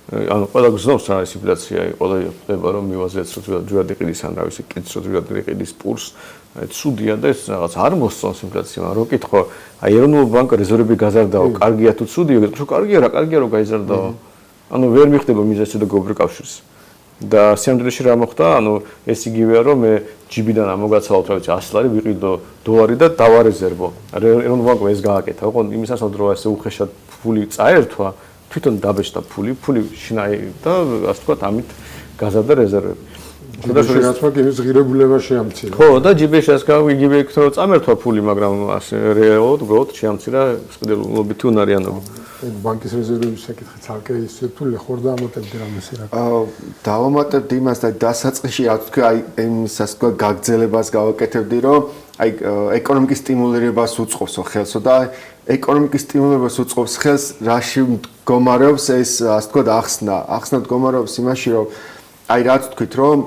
ანუ ყველა გზნობს რა ის ინფლაცია ყველა ხდება რომ მივაზრეთ რომ ძვირად იყიდის ან რა ვიცი კითხს რომ ძვირად იყიდის პურს ცუდია და ეს რაღაც არ მოსწონს ინფლაცია მაგრამ რო კითხო აი ეროვნულ ბანკ რეზერვები გაზარდაო კარგია თუ ცუდია თუ კარგია რა კარგია რომ გაიზარდაო ანუ ვერ მიხდება მიზეზი და გობრი კავშირს და სიამდვილეში რა მოხდა ანუ ეს იგივეა რომ მე ჯიბიდან ამოგაცალოთ რა ვიცი 100 ლარი ვიყიდო დოლარი და დავარეზერვო ეროვნულ ბანკმა ეს გააკეთა ოღონდ იმის ასაუბრ რომ ესე უხეშად ფული წაერთვა თვითონ დაბეჭდა ფული შინაი და ასე ვთქვათ ამით გაზარდა რეზერვები და შეიძლება ის ღირებულება შეამცირა ხო და ჯიბეშას იგივე იქ რომ წამერთვა ფული მაგრამ ასე რეალურად უბრალოდ შეამცირა სკდელობითი უნარიანობა ბანკის რეზერვების საკითხი ცალკე ისეთული ხორ დაამატებდი რამეს რა. დავამატებდი იმას და დასაწყისში რაც თქვი აი იმის ასე თქვა გაგრძელებას გავაკეთებდი რომ აი ეკონომიკის სტიმულირებას უწყობსო ხელსო და ეკონომიკის სტიმულირებას უწყობს ხელს რაში მდგომარეობს ეს ასე თქვა ახსნა მდგომარეობს იმაში რომ აი რაც თქვით რომ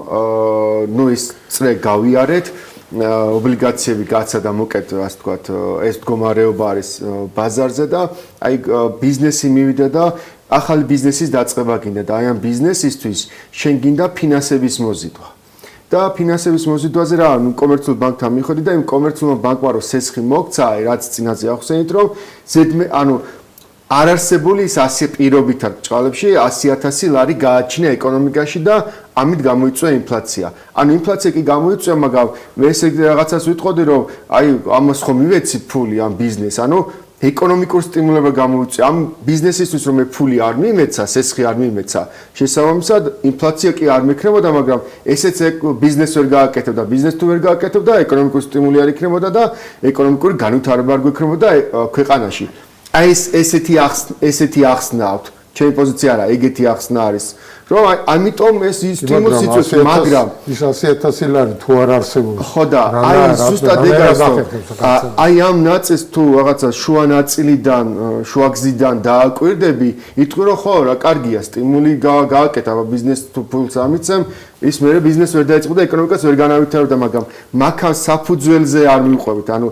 ნუ ის წრე გავიარეთ ობლიგაციები გაცა და მოკეთ ასე ვთქვათ ეს მდგომარეობა არის ბაზარზე და აი ბიზნესი მივიდა და ახალი ბიზნესის დაწყება გინდა და აი ამ ბიზნესისთვის შენ გინდა ფინანსების მოზიდვა და ფინანსების მოზიდვაზე რა ნუ კომერციულ ბანკთან მიხვედი და იმ კომერციულ ბანკმა რო სესხი მოგცა აი რაც წინაზე ახსენით რომ ზედმე ანუ არარსებული ის 100 პირობითად ჭალებში 100,000 ლარი გააჩინა ეკონომიკაში და ამით გამოიწვია ინფლაცია. ანუ ინფლაცია კი გამოიწვია, მაგრამ მე ესე რაღაცას ვიტყოდი, რომ აი ამას ხომ მივეცი ფული ამ ბიზნეს. ანუ ეკონომიკურ სტიმულება გამოიწვია. ამ ბიზნესისთვის რომ მე ფული არ მიმეცა, სესხი არ მიმეცა. შესაბამისად, ინფლაცია კი არ მექნებოდა, მაგრამ ესეც ბიზნეს ვერ გააკეთებდა. ბიზნეს თუ ვერ გააკეთებდა, ეკონომიკური სტიმული არ იქნებოდა და ეკონომიკური განვითარება არ გვექნებოდა ქვეყანაში. აი ესეთი ახსნა აქვს. ჩემი პოზიცია არა, ეგეთი ახსნა არის. რომ ამიტომ ეს სტიმულს იწვევს, მაგრამ ის 100,000 ლარი თუ არ არსებობს. ხო და აი ზუსტად ეგაა. აი ამ ნაწილს თუ რაღაცა შუა ნაწილიდან, შუა გზიდან დააკვირდები, იტყვი რომ ხო რა კარგია, სტიმული გააკეთა, ბიზნეს თუ ფულს ამიცემ, ის მე ბიზნეს ვერ დაიწყო და ეკონომიკას ვერ განავითარებდა, მაგრამ მაქან საფუძველზე არ მივყვებით. ანუ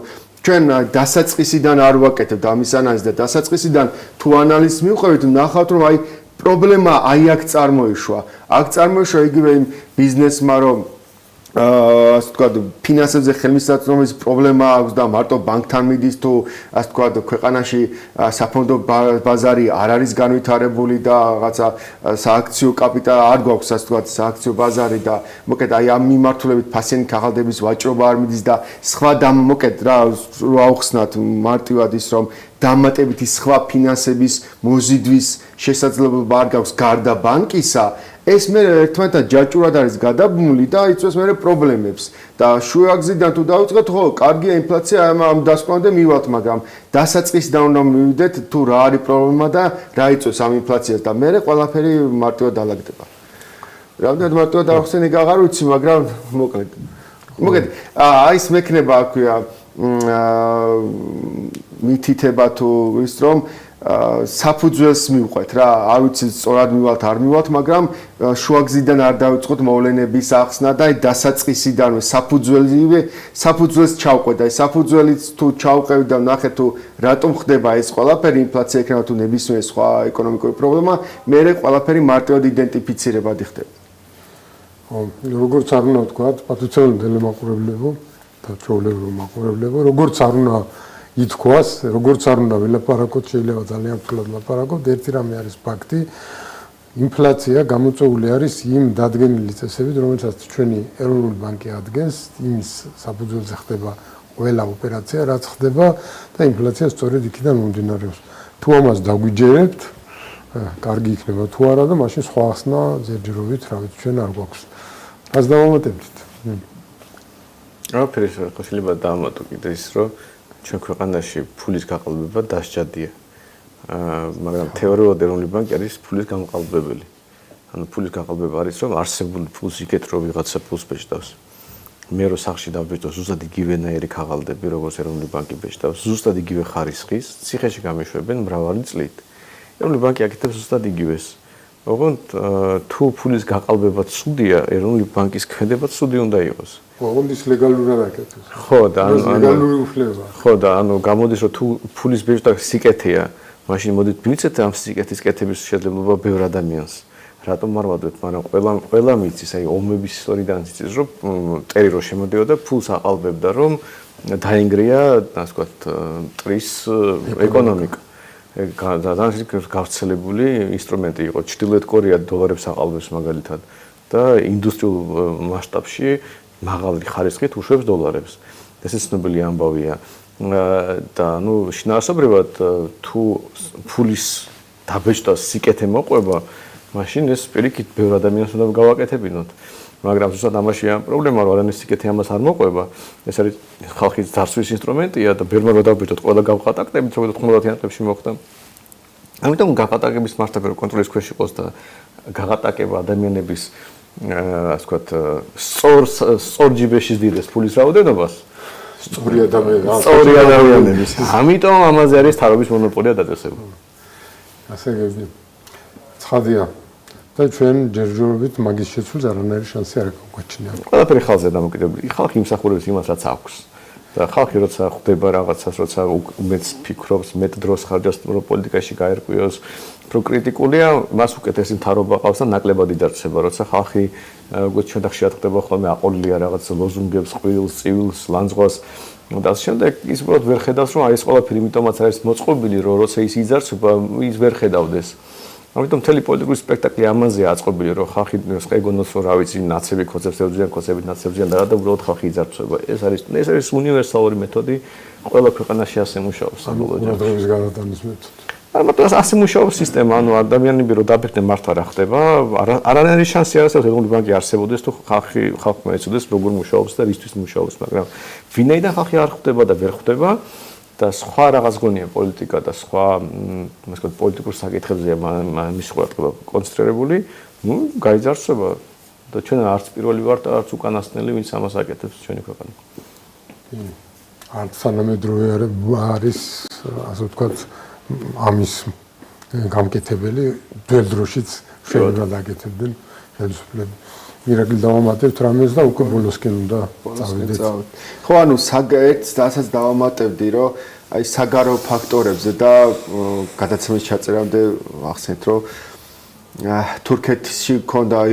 ჩვენ დასაწყისიდან არ ვაკეთებთ ამის ანალიზს და დასაწყისიდან თუ ანალიზს მივყვებით, ნახავთ რომ აი პრობლემა აი აქ წარმოიშვა. აქ წარმოიშვა იგივე იმ ბიზნესმა რომ ასე ვთქვათ, ფინანსებზე ხელმისაწვდომის პრობლემა აქვს და მარტო ბანკთან მიდის თუ ასე ვთქვათ, ქვეყანაში საფონდო ბაზარი არ არის განვითარებული და რაღაცა სააქციო კაპიტალი არ გვაქვს, ასე ვთქვათ, სააქციო ბაზარი და მოკეთ აი ამ მიმართულებით ფასიანი ქაღალდების ვაჭრობა არ მიდის და სხვა და მოკეთ რა აუხსნათ მარტივად ის რომ დამატებითი სხვა ფინანსების მოზიდვის შესაძლებლობა არ გაქვს გარდა ბანკისა ეს მე ერთმანეთთან ჯაჭვურად არის გადაბმული და იწვევს მე პრობლემებს და შუაგზიდან თუ დავიწყოთ ხო კარგია ინფლაცია ამ დასკვნამდე მივალთ მაგრამ დასაწყისიდან უნდა მივიდეთ თუ რა არის პრობლემა და რა იწვევს ამ ინფლაციას და მე ყველაფერი მარტივად დაალაგდება რამდენად მარტივად დავხსენე აღარ ვიცი მაგრამ მოკლედ აი ეს მექნება აქვია მითითება თუ ის რომ საფუძველს მივყვეთ რა არ ვიცი სწორად მივალთ არ მივალთ მაგრამ შუაგზიდან არ დავიწყოთ მოვლენების ახსნა და დასაწყისიდანვე საფუძველს ჩავყვეთ და საფუძველიც თუ ჩავყევი და ნახეთ თუ რატომ ხდება ეს ყველაფერი ინფლაცია იქნება თუ ნებისმიერ სხვა ეკონომიკური პრობლემა მე ყველაფერი მარტივად იდენტიფიცირებადი ხდება როგორც არ უნდა ვთქვათ პატუცელი დელემაყურებლებო და ჩაოლებრო მაყურებლებო როგორც არ უნდა ითქვას, როგორც არ უნდა ველაპარაკოთ, შეიძლება ძალიან ფულად ლაპარაკოთ, ერთი რამე არის ფაქტი, ინფლაცია გამოწვეული არის იმ დადგენილი წესებით, რომელსაც ჩვენი ეროვნული ბანკი ადგენს, იმის საფუძველზე ხდება ყველა ოპერაცია, რაც ხდება და ინფლაცია სწორედ იქიდან მომდინარეობს. თუ ამას დაგვიჯერებთ, კარგი იქნება თუ არა და მაშინ სხვა ახსნა ზერჯერობით, რა ვიცი, ჩვენ არ გვაქვს. რას დავამატებთ? აფერი შეიძლება დავამატო კიდე ის, რომ ჩვენ ქვეყანაში ფულის გაყალბება დასჯადია. მაგრამ თეორიულად ეროვნული ბანკი არის ფულის გამყალბებელი. ანუ ფულის გაყალბება არის რომ არსებული ფულს იგეთ რომ ვიღაცა ფულს ბეჭდავს. მე რო სახში დავბეჭდო ზუსტად იგივენაირი ქაღალდები როგორც ეროვნული ბანკი ბეჭდავს, ზუსტად იგივე ხარისხის, ციხეში გამიშვებენ მრავალი წლით. ეროვნული ბანკი აკეთებს ზუსტად იგივეს. ოღონდ თუ ფულის გაყალბება ცუდია, ეროვნული ბანკის ქმედება ცუდი უნდა იყოს. ოღონდ ის ლეგალურად აკეთებს. ხო და ლეგალური უფლება. ხო და გამოდის რომ თუ ფულის ბეჭდა სიკეთეა, მაშინ მოდით მივიცეთ ამ სიკეთის კეთების შესაძლებლობა ბევრ ადამიანს. რატომ არ ვადვეთ, მაგრამ ყველა მიცის, აი ომების ისტორიიდან იცის, რომ ტერი რო შემოდიოდა, ფულს აყალბებდა, რომ დაინგრია, ასე ვთქვათ, მტრის ეკონომიკა. გავრცელებული ინსტრუმენტი იყო. ჩრდილოეთ კორეა დოლარებს აყალბებს მაგალითად და ინდუსტრიულ მასშტაბში მაღალი ხარისხით უშვებს დოლარებს. ეს ცნობილი ამბავია. და ნუ შინაარსობრივად თუ ფულის დაბეჭდას სიკეთე მოყვება, მაშინ ეს პირიქით ბევრ ადამიანს უნდა გავაკეთებინოთ. მაგრამ ზუსტად ამაშია პრობლემა, რომ არანაირი სიკეთე ამას არ მოყვება. ეს არის ხალხის ძარცვის ინსტრუმენტია და ბევრმა რო დაბეჭდოთ ყველა გავყატაკდებით, როგორც 90-იან წლებში მოხდა. ამიტომ გაღატაკების მასშტაბი კონტროლის ქვეშ იყოს და გაღატაკება ადამიანების ასე ვთქვათ სწორ ჯიბეში ზდიდეს ფულის რაოდენობას სწორი ადამიანების. ამიტომ ამაზე არის თავის მონოპოლია დაწესებული. ასე გეუბნები. ცხადია. და ჩვენ ჯერჯერობით მაგის შეცვლას არანაირი შანსი არ გვაჩნია. ყველაფერი ხალხზე დამოკიდებული. ხალხი იმსახურებს იმას, რაც აქვს. და ხალხი როცა ხვდება რაღაცას, როცა უმეც ფიქრობს, მეტ დროს ხარჯავს პოლიტიკაში გაერკვიოს, უფრო კრიტიკულია, მას უკეთესი მთავრობა ყავს და ნაკლებად იძარცება, როცა ხალხი როგორც ჩვენ და ხშირად ხდება ხოლმე აყოლილია რაღაც ლოზუნგებს, ყვილს, წივილს, ლანძღვას და ამ შემდეგ ის უბრალოდ ვერ ხედავს, რომ აი ეს ყველაფერი იმიტომაც არის მოწყობილი, რომ როცა ის იძარცება, ის ვერ ხედავდეს. ამიტომ მთელი პოლიტიკური სპექტაკლი ამაზე აწყობილი, რომ ხალხი ეგონოს, რომ რა ვიცი, ნაცები ქოცებს ევზიან, ქოცებით ნაცებს ევზიან და უბრალოდ ხალხი იძარცება. ეს არის უნივერსალური მეთოდი, ყველა ქვეყანაში ასე მუშაობს საბოლოო ჯამში. დროის განათანის მეთოდი. ამიტომ ასე მუშაობს სისტემა, ანუ ადამიანები რო დაფიქრდნენ მართლა რა ხდება, არანაირი შანსი არ არსებობს, რომ ბანკი არსებობდეს თუ ხალხმა ეცოდეს როგორ მუშაობს და რისთვის მუშაობს, მაგრამ ვინაიდან ხალხი არ ხვდება და ვერ ხვდება და სხვა რაღაც გონია პოლიტიკა და სხვა ასე ვთქვათ პოლიტიკურ საკითხებზე მის ყურადღება კონცენტრირებული, ნუ გაიძარცვა და ჩვენ არც პირველი ვართ, არც უკანასკნელი, ვინც ამას აკეთებს ჩვენი ქვეყანა. არც თანამედროვე არის ასე ვთქვათ ამის გამკეთებელი ძველ დროშიც შეიძლება დაგეთებდნენ ხელისუფლები. მირაკლი დავამატებთ რამეს და უკვე ბოლოსკენ უნდა წავიდეთ. ხო, ანუ ერთს დასაც დავამატებდი, რომ აი საგარეო ფაქტორებზე და გადაცემის ჩაწერამდე ახსენეთ, რომ თურქეთში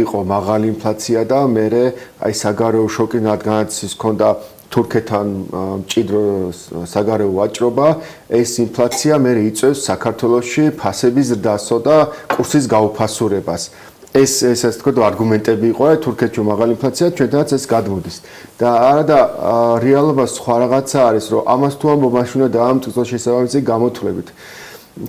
იყო მაღალი ინფლაცია და მერე აი საგარეო შოკი რადგანაც ჰქონდა თურქეთთან მჭიდრო საგარეო ვაჭრობა, ეს ინფლაცია მერე იწვევს საქართველოში ფასების ზრდასო და კურსის გაუფასურებას. ეს ასე ვთქვათ არგუმენტები იყო, თურქეთში მაღალი ინფლაცია, ჩვენთანაც ეს გადმოდის. და არა და რეალობა სხვა რაღაცა არის, რომ ამას თუ ამბობ, მაშინ უნდა დაამტკიცოს შესაბამისი გამოთვლებით.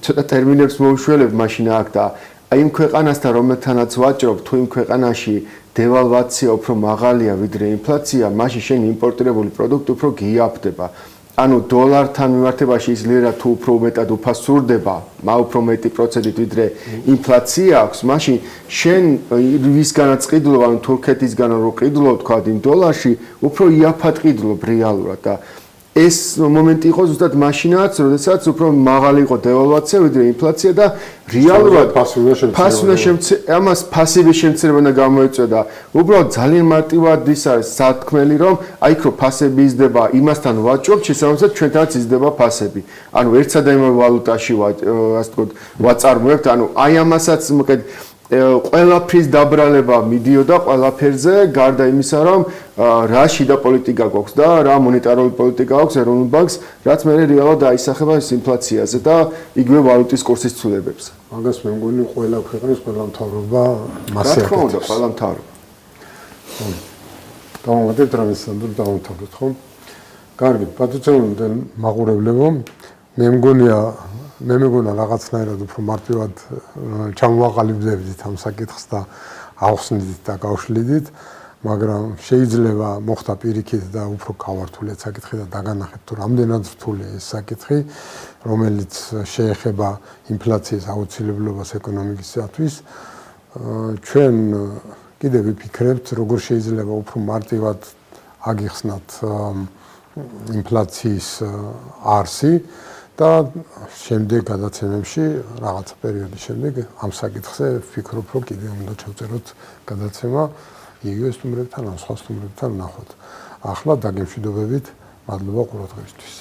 ცოტა ტერმინებს მოვუშველებ მაშინ აქ და აი იმ ქვეყანასთან რომელთანაც ვაჭრობ, თუ იმ ქვეყანაში დევალვაცია უფრო მაღალია ვიდრე ინფლაცია, მაშინ შენ იმპორტირებული პროდუქტი უფრო გიაფდება. ანუ დოლართან მიმართებაში ძლიერად თუ უფრო მეტად უფასურდება, უფრო მეტი პროცენტით ვიდრე ინფლაცია აქვს, მაშინ შენ ვისგანაც ყიდულობ, ანუ თურქეთისგან რო ყიდულობ თქვა იმ დოლარში, უფრო იაფად ყიდულობ რეალურად და ეს მომენტი იყო ზუსტად მაშინაც, როდესაც უფრო მაღალი იყო დევალვაცია ვიდრე ინფლაცია და რეალურად ამას ფასივის შემცირება უნდა გამოეწვია და უბრალოდ ძალიან მარტივად ის არის სათქმელი, რომ აი იქ რო ფასები იზრდება, იმასთან ვაჭრობთ, შესაბამისად ჩვენთანაც იზრდება ფასები. ანუ ერთსა და იმავე ვალუტაში ასე ვთქვათ ვაწარმოებთ, ანუ აი ამასაც მოკლედ ყველაფრის დაბრალება მიდიოდა ყველაფერზე, გარდა იმისა, რომ რა შიდა პოლიტიკა გვაქვს და რა მონეტარული პოლიტიკა აქვს ეროვნულ ბანკს, რაც მე რეალურად აისახება ინფლაციაზე და იგივე ვალუტის კურსის ცვლილებებზე. მაგას მე მგონი ყველა ქვეყნის ყველა მთავრობა მასე რა თქმა უნდა, ყველა მთავრობა. დავამატებთ რამეს სანდრო დავამთავროთ, ხო? კარგი, პატუცეუნდენ მაყურებლებო, მე მეგონა რაღაცნაირად უფრო მარტივად ჩამოვაყალიბდებით ამ საკითხს და ავხსნით და გავშლიდით, მაგრამ შეიძლება მოხდა პირიქით და უფრო გავართულეთ საკითხი და დაგანახეთ თუ რამდენად რთულია ეს საკითხი, რომელიც შეეხება ინფლაციის აუცილებლობას ეკონომიკისათვის. ჩვენ კიდევ ვიფიქრებთ, როგორ შეიძლება უფრო მარტივად აგიხსნათ ინფლაციის არსი და შემდეგ გადაცემებში რაღაცა პერიოდის შემდეგ ამ საკითხზე ვფიქრობ, რომ კიდევ უნდა ჩავწეროთ გადაცემა იგივე სტუმრებთან, ან სხვა სტუმრებთან ნახოთ. ახლა დაგემშვიდობებით, მადლობა ყურადღებისთვის.